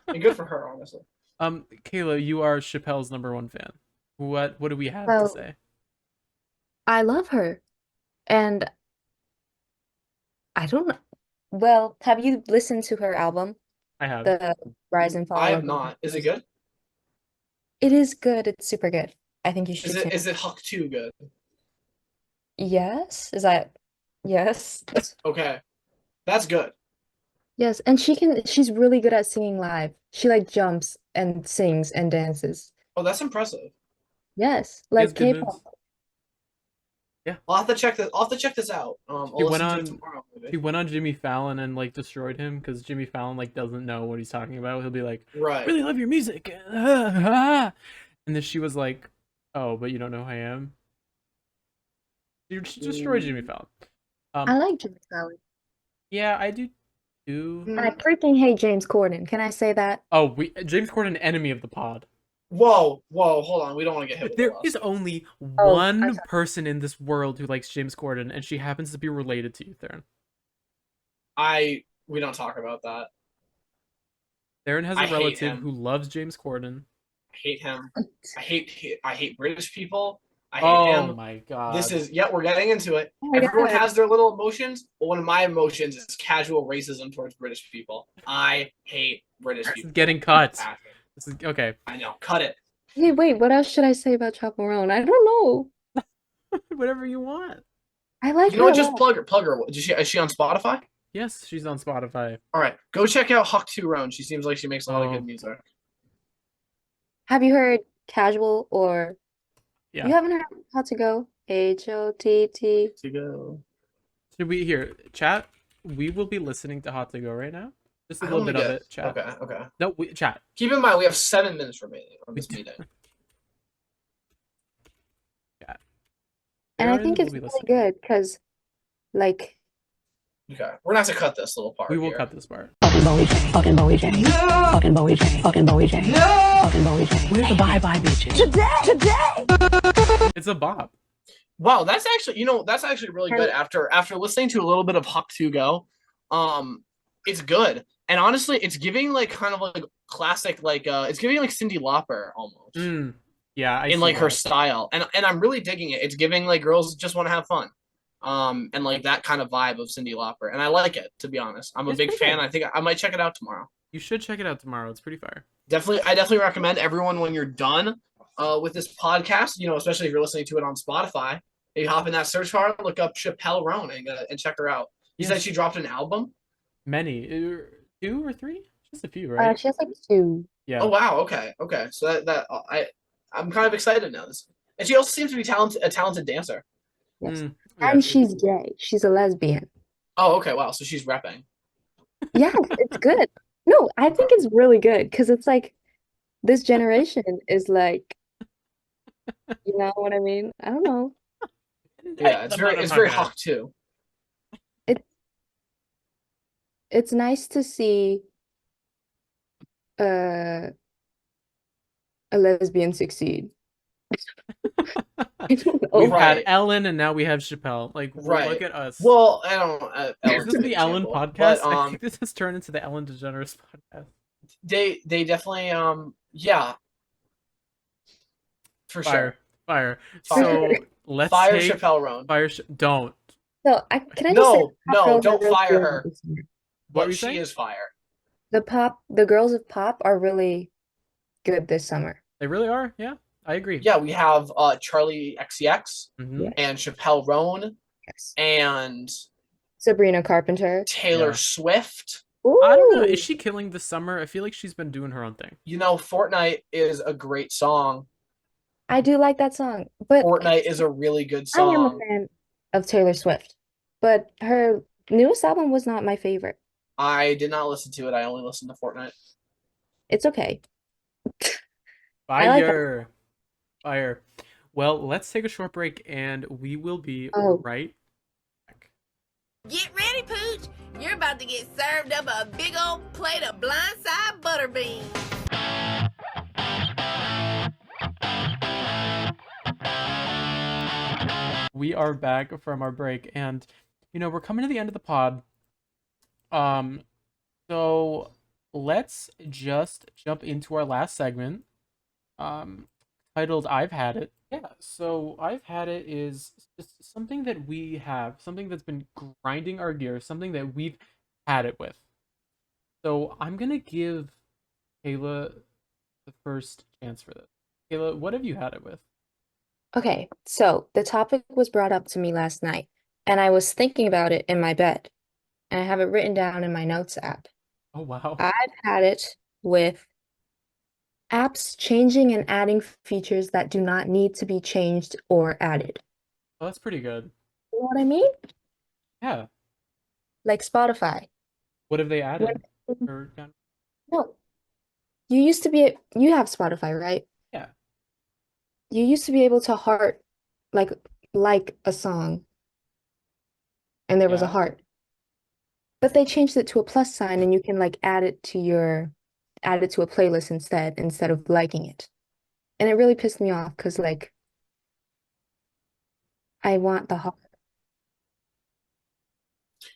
And good for her, honestly. Kayla, you are Chappelle's #1 fan. What do we have to say? I love her. And I don't know. Well, have you listened to her album? I have. The Rise and Fall. I have not. Is it good? It is good. It's super good. I think you should. Is it Huck 2 good? Yes. Is that yes? Okay. That's good. Yes, and she's really good at singing live. She like jumps and sings and dances. Oh, that's impressive. Yes, like good K-pop. moves. Yeah. I'll have to check this out. He went on Jimmy Fallon and like destroyed him because Jimmy Fallon like doesn't know what he's talking about. He'll be like, right. I really love your music. And then she was like, oh, but you don't know who I am. She destroyed Jimmy Fallon. I like Jimmy Fallon. Yeah, I do too. And I freaking hate James Corden. Can I say that? Oh, James Corden, enemy of the pod. Whoa, hold on. We don't want to get hit with There is only one person in this world who likes James Corden, and she happens to be related to you, Theryn. We don't talk about that. Theryn has a relative who loves James Corden. I hate him. I hate British people. I hate him. Oh my god. We're getting into it. Oh Everyone has their little emotions, but one of my emotions is casual racism towards British people. I hate British people. Getting cut. This is okay. I know. Cut it. Hey, wait, what else should I say about Chappell Roan? I don't know. Whatever you want. I like You know her what? a Just lot. plug her. Plug her. Is she on Spotify? Yes, she's on Spotify. All right. Go check out Hawk 2 Roan. She seems like she makes a lot of Oh. good music. Have you heard Casual or Yeah. you haven't heard How to Go? HOTT. To go. Should we here chat? We will be listening to Hot to Go right now. Just a I little don't bit of get it, chat. Okay. No, chat. Keep in mind we have 7 minutes remaining on this meeting. Chat. And I Theryn think will it's be really listening. good because, like, Okay. We're gonna have to cut this little part. We will here. cut this part. Fucking Bowie J. Fucking Bowie J. No. Fucking Bowie J. Fucking Bowie J. No. Fucking Bowie J. Where's the bye-bye bitches? Today. It's a bop. Wow, that's actually really good. After listening to a little bit of Hawk 2 Go, it's good. And honestly, it's giving like kind of like classic, like it's giving like Cyndi Lauper almost Yeah, in like her style, and I'm really digging it. It's giving like girls just want to have fun, and like that kind of vibe of Cyndi Lauper, and I like it, to be honest. I'm a It's big pretty fan. good. I think I might check it out tomorrow. You should check it out tomorrow. It's pretty fire. I definitely recommend everyone when you're done with this podcast, especially if you're listening to it on Spotify, you hop in that search bar, look up Chappell Roan and check her out. You said she dropped an album? Many. 2 or 3? Just a few, right? she has like 2. Yeah. Oh wow, okay. So I'm kind of excited now. And she also seems to be a talented dancer. Yes. Yeah, And she's gay. She's a lesbian. Oh, okay, wow. So she's repping. Yes, it's good. No, I think it's really good because it's like this generation is like, you know what I mean? I don't know. Yeah, it's very Hawk too. It's nice to see a lesbian succeed. We've Right. had Ellen and now we have Chappelle. Like, Right. look at us. Well, I don't. Is this the Ellen podcast? I think this has turned into the Ellen DeGeneres podcast. They definitely yeah. For sure. Fire. So let's fire take Chappell Roan. Don't. So can I just say No, don't really fire good her. this year. What were But you she saying? is fire. The girls of pop are really good this summer. They really are. Yeah, I agree. Yeah, we have Charlie XCX Mhm. and Chappell Roan Yes. and Sabrina Carpenter. Taylor Yeah. Swift. I don't know. Ooh. Is she killing this summer? I feel like she's been doing her own thing. Fortnite is a great song. I do like that song, but Fortnite is a really good I am a song. fan of Taylor Swift, but her newest album was not my favorite. I did not listen to it. I only listened to Fortnite. It's okay. I like that. Fire. Well, let's take a short break and we will be Oh. right back. Get ready, Pooch. You're about to get served up a big old plate of blindside butter beans. We are back from our break and we're coming to the end of the pod. So let's just jump into our last segment. Titled I've Had It. Yeah, so I've Had It is just something that we have, something that's been grinding our gears, something that we've had it with. So I'm gonna give Kayla the first chance for this. Kayla, what have you had it with? Okay, so the topic was brought up to me last night, and I was thinking about it in my bed, and I have it written down in my notes app. Oh wow. I've had it with apps changing and adding features that do not need to be changed or added. Oh, that's pretty good. You know what I mean? Yeah. Like Spotify. What have they added? When- Or, No, you have Spotify, right? yeah. You used to be able to heart like a song, and there was a Yeah. heart. But they changed it to a plus sign, and you can like add it to a playlist instead of liking it. And it really pissed me off because like I want the heart.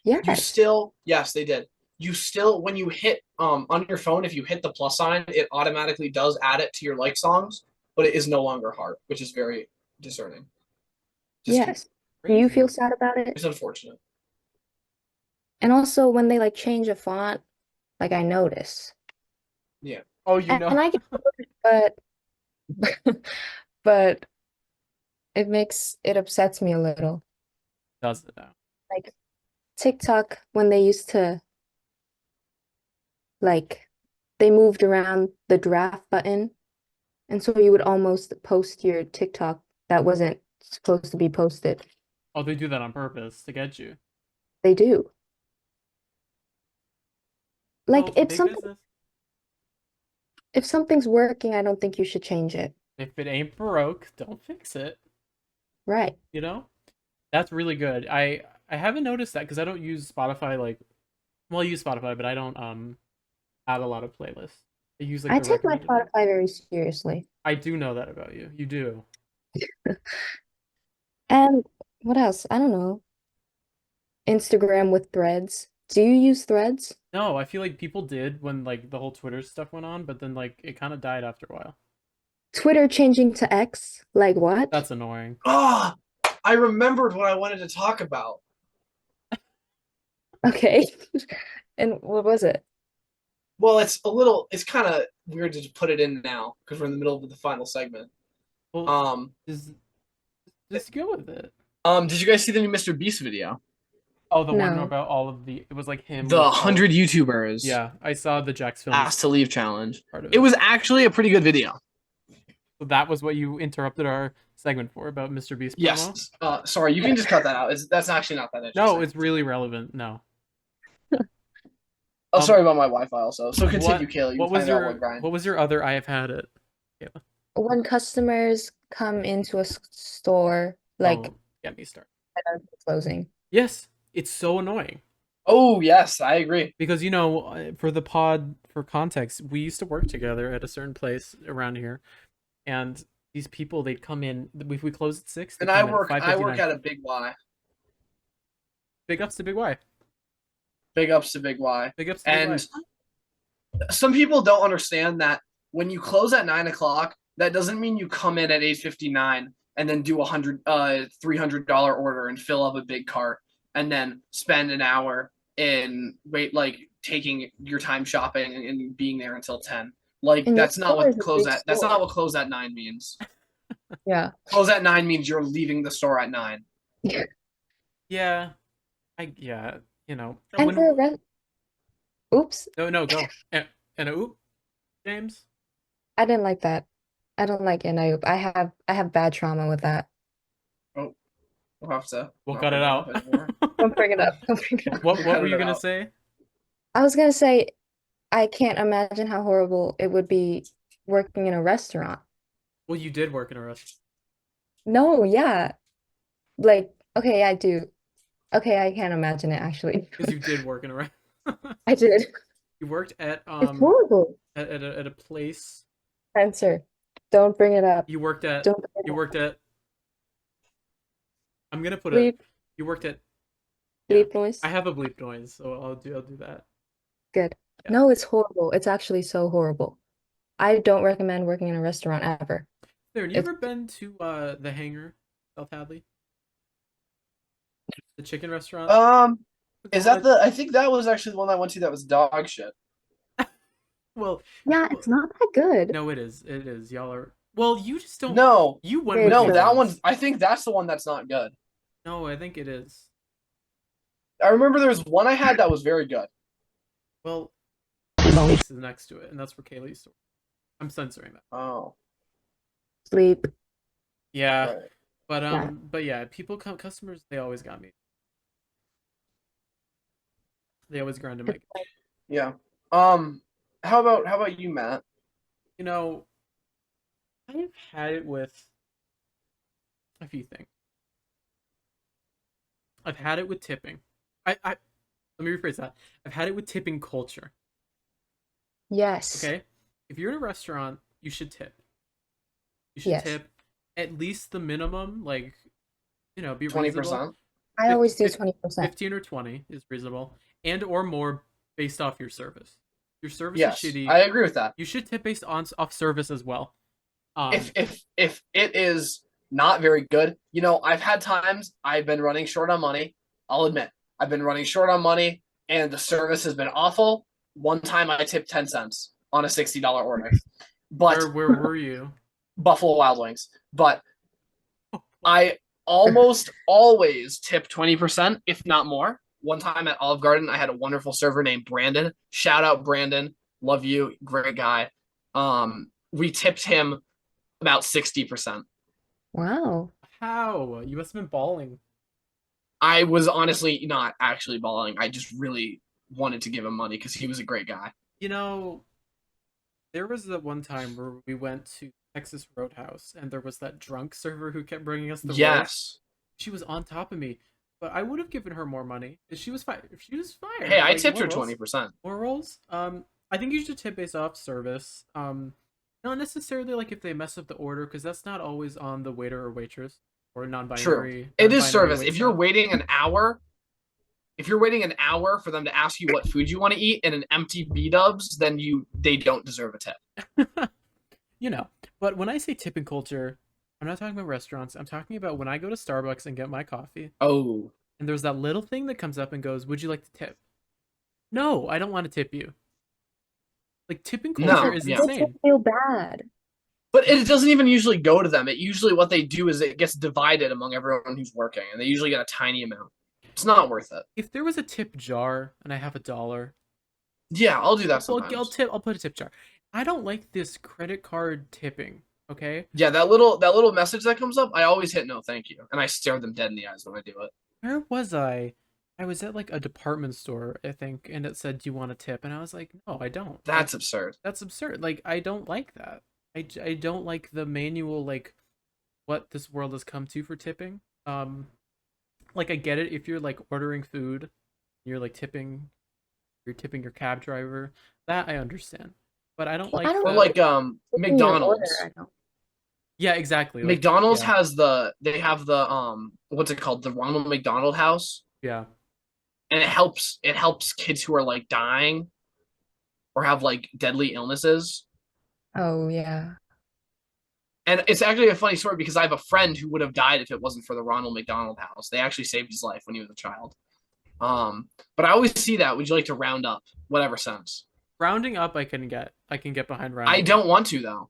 Yes. Yes, they did. You still, when you hit on your phone, if you hit the plus sign, it automatically does add it to your like songs, but it is no longer heart, which is very discerning. Yes. Do you feel sad about it? It's unfortunate. And also when they like change a font, like I notice. Oh, you know. And I get but but it upsets me a little. Does it now? Like TikTok when they used to like they moved around the draft button, and so you would almost post your TikTok that wasn't supposed to be posted. Oh, they do that on purpose to get you. They do. Like Well, if big something business. if something's working, I don't think you should change it. If it ain't broke, don't fix it. Right. You know? That's really good. I haven't noticed that because I don't use Spotify like. Well, I use Spotify, but I don't add a lot of playlists. I use like I the take my recommended ones. Spotify very seriously. I do know that about you. You do. And what else? I don't know. Instagram with threads. Do you use threads? No, I feel like people did when like the whole Twitter stuff went on, but then like it kind of died after a while. Twitter changing to X? Like what? That's annoying. Oh, I remembered what I wanted to talk about. Okay. And what was it? Well, it's kind of weird to just put it in now because we're in the middle of the final segment. Well, Um, just go with it. did you guys see the new Mr. Beast video? Oh, the one No. about all of the. It was like him. The with all- 100 YouTubers Yeah, I saw the Jack's film asked to leave challenge. part of It was actually a pretty good video. So that was what you interrupted our segment for about Mr. Beast promo? Yes. Sorry, you can just cut that out. That's actually not that interesting. No, it's really relevant. No. Oh, sorry about my Wi-Fi also. So continue, What- Kayla. You What can was find out your what grind. What was your other? I have had it. Kayla. When customers come into a store, like Oh, get me started. closing. Yes, it's so annoying Oh yes, I agree. because for the pod, for context, we used to work together at a certain place around here, and these people they'd come in. If we close at 6, And I work at a Big Y. Big ups to Big Y. Big ups to Big Y. Big ups to Big Y. And some people don't understand that when you close at 9 o'clock, that doesn't mean you come in at 8:59 and then do $300 order and fill up a big cart and then spend an hour in taking your time shopping and being there until 10. Like And your that's not store what is a close big at that's not store. what close at 9 means. Yeah. Close at 9 means you're leaving the store at 9. Yeah, yeah, And when- for a rent. Oops, no, go and a oop, James. I didn't like that. I don't like NIOP. I have bad trauma with that. We'll have to. We'll not cut it bring out. up anymore. Don't bring it up. Don't bring it up. What Cut were you it gonna out. say? I was gonna say, I can't imagine how horrible it would be working in a restaurant. Well, you did work in a restaurant. No, yeah. Like, okay, I do. Okay, I can't imagine it actually. Because you did work in a restaurant. I did. You worked at It's horrible. at a place. Spencer, don't bring it up. You worked at Don't bring it you up. worked at. I'm gonna put Bleep, it. You worked at. bleep noise. I have a bleep noise, so I'll do that. Good. Yeah. No, it's horrible. It's actually so horrible. I don't recommend working in a restaurant ever. Theryn, you It's- ever been to the Hangar, South Hadley? The chicken restaurant? Is that I think that was actually the one I went to that was dog shit. Well, Yeah, it's not that good. no, it is. It is. Y'all are. Well, you just don't. No, You went Wait, with no, your that friends. one's. I think that's the one that's not good. No, I think it is. I remember there was one I had that was very good. Well, this is next to it, and that's where Kayla used to work. I'm censoring that. Oh, Sleep. Yeah, right. but yeah, customers, they always got me. They always grinded my. Yeah. How about you, Matt? I've had it with a few things. I've had it with tipping. Let me rephrase that. I've had it with tipping culture. Yes. Okay, if you're in a restaurant, you should tip. You should Yes. tip at least the minimum, like, be 20%. reasonable. I always do Fif- 20%. 15 or 20 is reasonable, and or more based off your service. Your service Yes, is shitty. I agree with that. You should tip based off service as well. If it is not very good, I've had times I've been running short on money. I'll admit, I've been running short on money, and the service has been awful. One time I tipped 10 cents. on a $60 order. But Where were you? Buffalo Wild Wings. But I almost always tip 20%, if not more. One time at Olive Garden, I had a wonderful server named Brandon. Shout out Brandon. Love you. Great guy. We tipped him about 60%. Wow. How? You must have been bawling. I was honestly not actually balling. I just really wanted to give him money because he was a great guy. You know, there was that one time where we went to Texas Roadhouse and there was that drunk server who kept bringing us the rolls. Yes. She was on top of me, but I would have given her more money. She was fine. She was fine. Hey, I Like, tipped more her rolls. 20%. More rolls. I think you should tip based off service. Not necessarily like if they mess up the order, because that's not always on the waiter or waitress or non-binary. True. It is non-binary service. wait If you're staff. waiting an hour for them to ask you what food you want to eat and an empty B-dubs, then they don't deserve a tip. You know, but when I say tipping culture, I'm not talking about restaurants. I'm talking about when I go to Starbucks and get my coffee, Oh. and there's that little thing that comes up and goes, "Would you like to tip?" No, I don't want to tip you. Like tipping No, culture is yeah. Makes insane. me feel bad. But it doesn't even usually go to them. It usually what they do is it gets divided among everyone who's working, and they usually get a tiny amount. It's not worth it. If there was a tip jar and I have $1, Yeah, I'll do that I'll sometimes. I'll put a tip jar. I don't like this credit card tipping. Okay, Yeah, that little message that comes up, I always hit no thank you, and I stare them dead in the eyes when I do it. where was I? I was at like a department store, I think, and it said, "Do you want a tip?" And I was like, "No, I don't." That's absurd. That's absurd. Like, I don't like that. I don't like the manual, like, what this world has come to for tipping. Like, I get it if you're, like, ordering food, you're, like, you're tipping your cab driver. That I understand. But I don't Well, like I don't Or the... like Tipping your McDonald's. order, I don't. Yeah, exactly. Like, McDonald's yeah, has they have the what's it called? The Ronald McDonald House. yeah. And it helps kids who are like dying or have like deadly illnesses. Oh, yeah. And it's actually a funny story because I have a friend who would have died if it wasn't for the Ronald McDonald House. They actually saved his life when he was a child. But I always see that. Would you like to round up? Whatever sense. Rounding up, I can get behind rounding I up. don't want to though.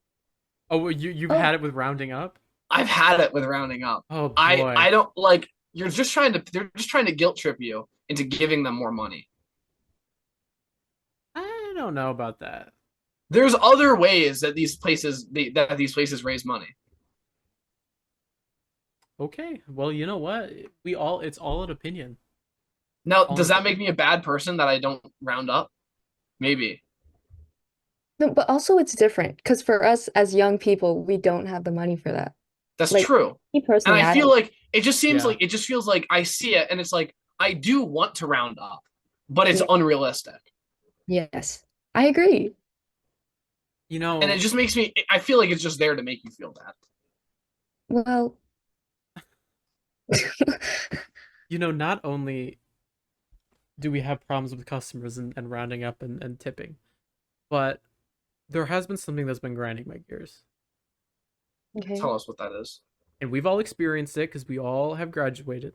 Oh, well, you've had it with rounding up? I've had it with rounding up. Oh, boy. I don't like they're just trying to guilt trip you into giving them more money. I don't know about that. There's other ways that these places raise money. Okay, well, you know what? It's all an opinion. Now, does that make me a bad person that I don't round up? Maybe. No, but also it's different because for us as young people, we don't have the money for that. That's Like, true. me And personally, I I feel don't. like it just seems Yeah. like it just feels like I see it and it's like I do want to round up, but it's Yeah. unrealistic. Yes, I agree. You know, And it just makes me I feel like it's just there to make you feel bad. Well, not only do we have problems with customers and rounding up and tipping, but there has been something that's been grinding my gears. okay. Tell us what that is. And we've all experienced it because we all have graduated.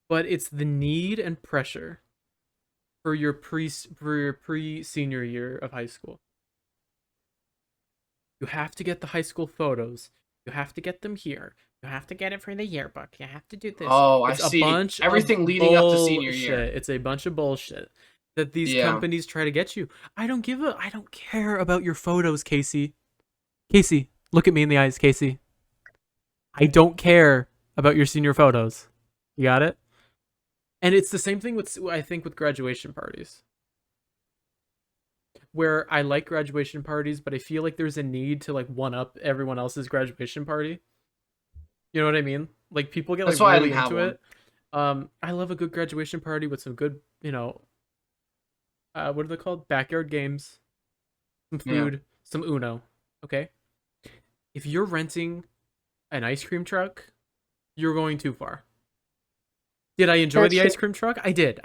But it's the need and pressure for your pre-senior year of high school. You have to get the high school photos. You have to get them here. You have to get it for the yearbook. You have to do this. Oh, I It's see. a bunch Everything of leading up to senior bullshit. year. It's a bunch of bullshit that these Yeah. companies try to get you. I don't care about your photos, Casey. Casey, look at me in the eyes, Casey. I don't care about your senior photos. You got it? And it's the same thing with, I think, with graduation parties. Where I like graduation parties, but I feel like there's a need to like one up everyone else's graduation party. You know what I mean? Like people get That's like why I really didn't have into one. it. I love a good graduation party with some good, what are they called? Backyard games, some Yeah. food, some Uno. Okay? If you're renting an ice cream truck, you're going too far. Did I enjoy That's the ice true. cream truck? I did.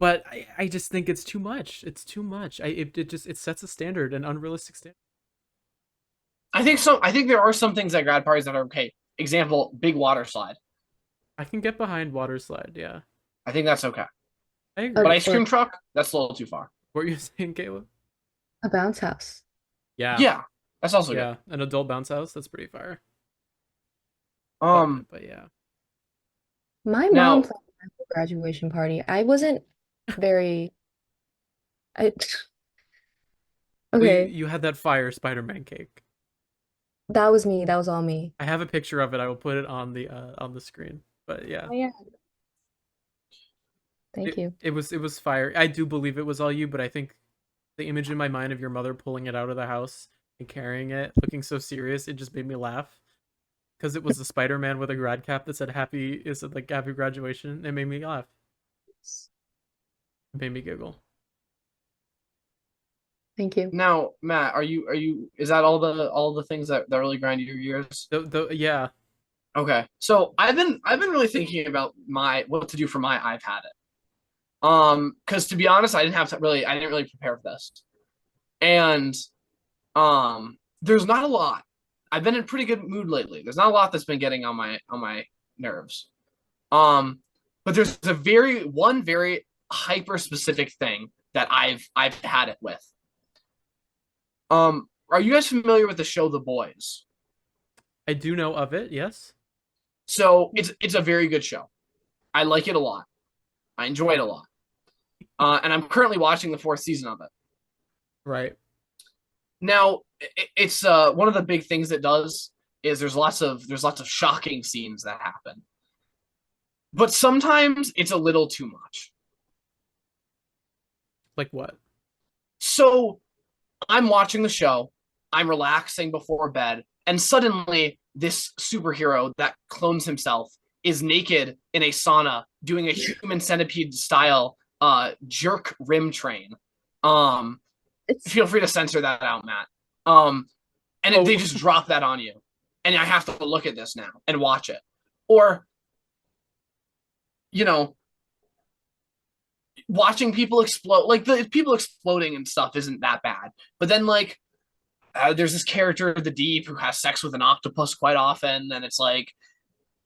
But I just think it's too much. It's too much. It sets a standard, an unrealistic standard. I think so. I think there are some things at grad parties that are okay. Example, big water slide. I can get behind water slide, yeah. I think that's okay. I agree. But ice cream truck, that's a little too far. What were you saying, Kayla? A bounce house. Yeah. Yeah, that's also Yeah. An adult bounce house. That's pretty fire. good. But yeah. My mom Now, planned my graduation party. I wasn't very. I Well, okay. you had that fire Spider-Man cake. That was me. That was all me. I have a picture of it. I will put it on the screen. But yeah. Oh yeah. Thank you. It was fire. I do believe it was all you, but I think the image in my mind of your mother pulling it out of the house and carrying it, looking so serious, it just made me laugh. Because it was the Spider-Man with a grad cap that said happy graduation. It made me laugh. It made me giggle. Thank you. now, Matt, is that all the things that really grind your gears? Yeah. Okay. So I've been really thinking about what to do for my I've had it. Because to be honest, I didn't really prepare for this. And there's not a lot. I've been in pretty good mood lately. There's not a lot that's been getting on my nerves. But there's one very hyper specific thing that I've had it with. Are you guys familiar with the show The Boys? I do know of it, yes. So it's a very good show. I like it a lot. I enjoy it a lot. And I'm currently watching the 4th season of it. Right. Now, it's one of the big things it does is there's lots of shocking scenes that happen. But sometimes it's a little too much. Like what? So I'm watching the show, I'm relaxing before bed, and suddenly this superhero that clones himself is naked in a sauna doing a human centipede style jerk rim train. Feel free to censor that out, Matt. They just drop that on you. And I have to look at this now and watch it. Or, watching people explode, like the people exploding and stuff isn't that bad. But then there's this character, the Deep, who has sex with an octopus quite often. And it's like,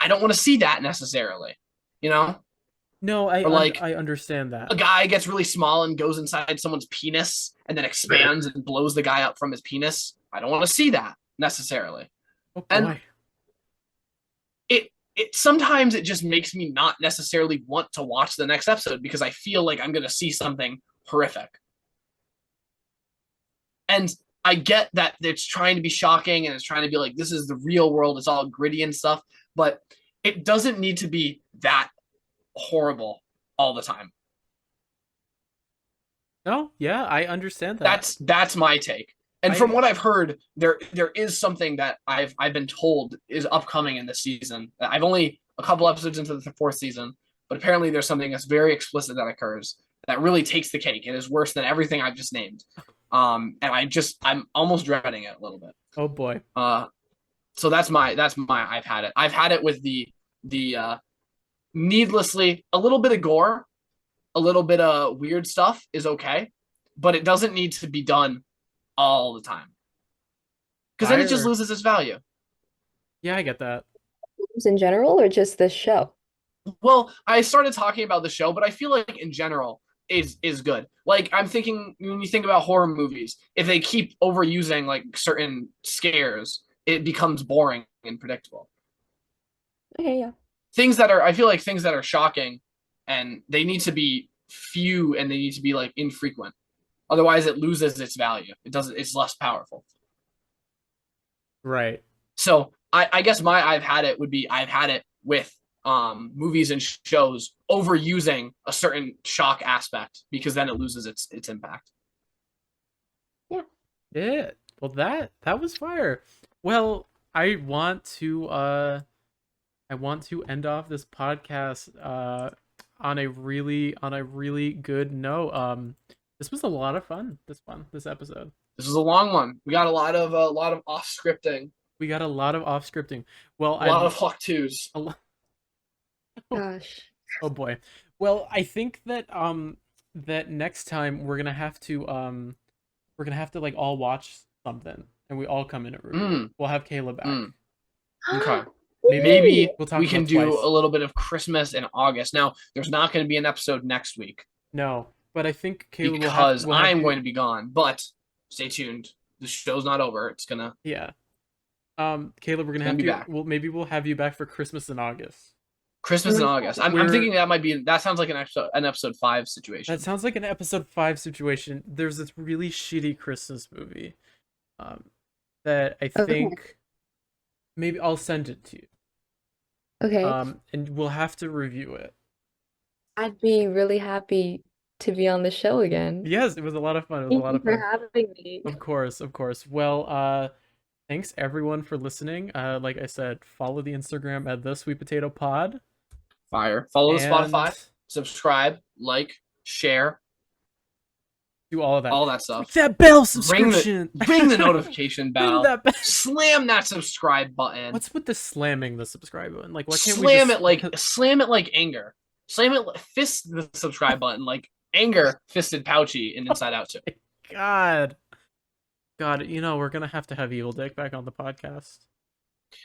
I don't want to see that necessarily, No, I understand that. A guy gets really small and goes inside someone's penis and then expands and blows the guy up from his penis. I don't want to see that necessarily. Oh boy. And it sometimes it just makes me not necessarily want to watch the next episode because I feel like I'm going to see something horrific. And I get that it's trying to be shocking and it's trying to be like, this is the real world. It's all gritty and stuff, but it doesn't need to be that horrible all the time. No, yeah, I understand that. That's my take. And from what I've heard, there is something that I've been told is upcoming in this season. I've only a couple episodes into the 4th season, but apparently there's something that's very explicit that occurs that really takes the cake. It is worse than everything I've just named. And I'm almost dreading it a little bit. Oh boy. So that's my I've had it. I've had it with the needlessly a little bit of gore, a little bit of weird stuff is okay, but it doesn't need to be done all the time. Because then it just loses its value. Yeah, I get that. In general, or just this show? Well, I started talking about the show, but I feel like in general is good. Like I'm thinking when you think about horror movies, if they keep overusing like certain scares, it becomes boring and predictable. Okay, yeah. I feel like things that are shocking and they need to be few and they need to be like infrequent. Otherwise it loses its value. It's less powerful. Right. So I guess I've had it with movies and shows overusing a certain shock aspect because then it loses its impact. Yeah. Yeah. Well, that was fire. Well, I want to end off this podcast on a really good note. This was a lot of fun. This episode. This was a long one. We got a lot of off scripting. We got a lot of off scripting. Well, a lot of Hawk 2s. Gosh. Oh boy. Well, I think that that next time we're gonna have to like all watch something and we all come in a room. We'll have Kayla back. Okay. Maybe we'll talk. We can do a little bit of Christmas in August. Now, there's not going to be an episode next week. No, but I think Kayla because I'm going to be gone. But stay tuned. The show's not over. It's gonna. Yeah. Kayla, we're gonna have be to. back. Well, maybe we'll have you back for Christmas in August. Christmas in August. I'm thinking that sounds like an episode 5 situation. That sounds like an episode 5 situation. There's this really shitty Christmas movie, that I think maybe I'll send it to you. Okay. And we'll have to review it. I'd be really happy to be on the show again. Yes, it was a lot of fun. It was Thank a lot you of fun. for having me. Of course, of course. Well, thanks everyone for listening. Like I said, follow the Instagram at the Sweet Potato Pod. Fire. Follow the And Spotify. Subscribe. Like. Share. do all of that. All that stuff. That bell subscription. Ring the notification bell. Ring that bell. Slam that subscribe button. What's with the slamming the subscribe button? Like, why can't slam we just... slam it like anger. Slam it, fist the subscribe button like anger fisted Pouchy in Inside Out 2. God, we're gonna have to have Evil Dick back on the podcast.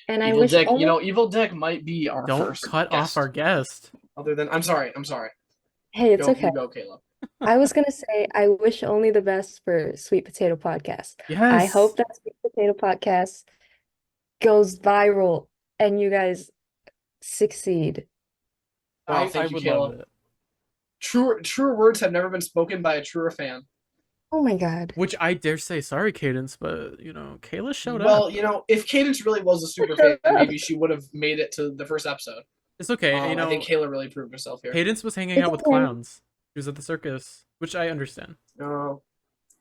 And Evil I wish Dick, only... Evil Dick might be our Don't first cut guest. off our guest. Other than, I'm sorry. Hey, it's okay. You go, Kayla. I was gonna say I wish only the best for Sweet Potato Podcast. Yes. I hope that Sweet Potato Podcast goes viral and you guys succeed. Wow, I thank you, would Kayla. love it. Truer words have never been spoken by a truer fan. Oh my God. Which I dare say, sorry, Cadence, but Kayla showed Well, up. if Cadence really was a super fan, maybe she would have made it to the first episode. It's okay. I think Kayla really proved herself here. Cadence was hanging It's out with okay. clowns. She was at the circus, which I understand. No.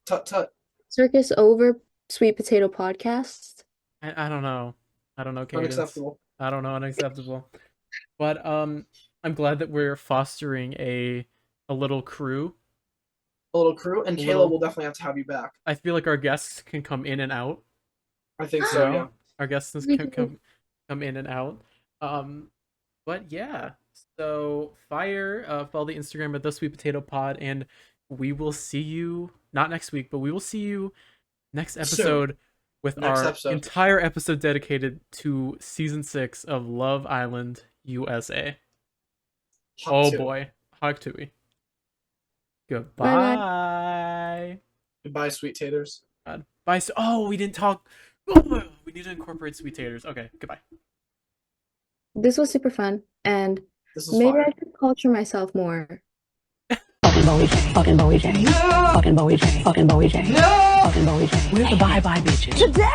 Tut. Circus over Sweet Potato Podcast. I don't know. Cadence. Unacceptable. I don't know, unacceptable. But I'm glad that we're fostering a little crew. A little crew, and Kayla will definitely have to have you back. I feel like our guests can come in and out. I think so, yeah. Our guests can come in and out. But yeah. So follow the Instagram at the Sweet Potato Pod, and we will see you not next week, but we will see you next episode with our entire episode dedicated to season 6 of Love Island USA. Boy, Hog Tui. Goodbye. Goodbye, sweet taters. Bye. Oh, we didn't talk. Oh, we need to incorporate sweet taters. Okay, goodbye. This was super fun, and maybe I should culture myself more. Fucking Bowie J. Fucking Bowie J. Fucking Bowie J. Fucking Bowie J. Fucking Bowie J. Where's the bye-bye bitches? Today!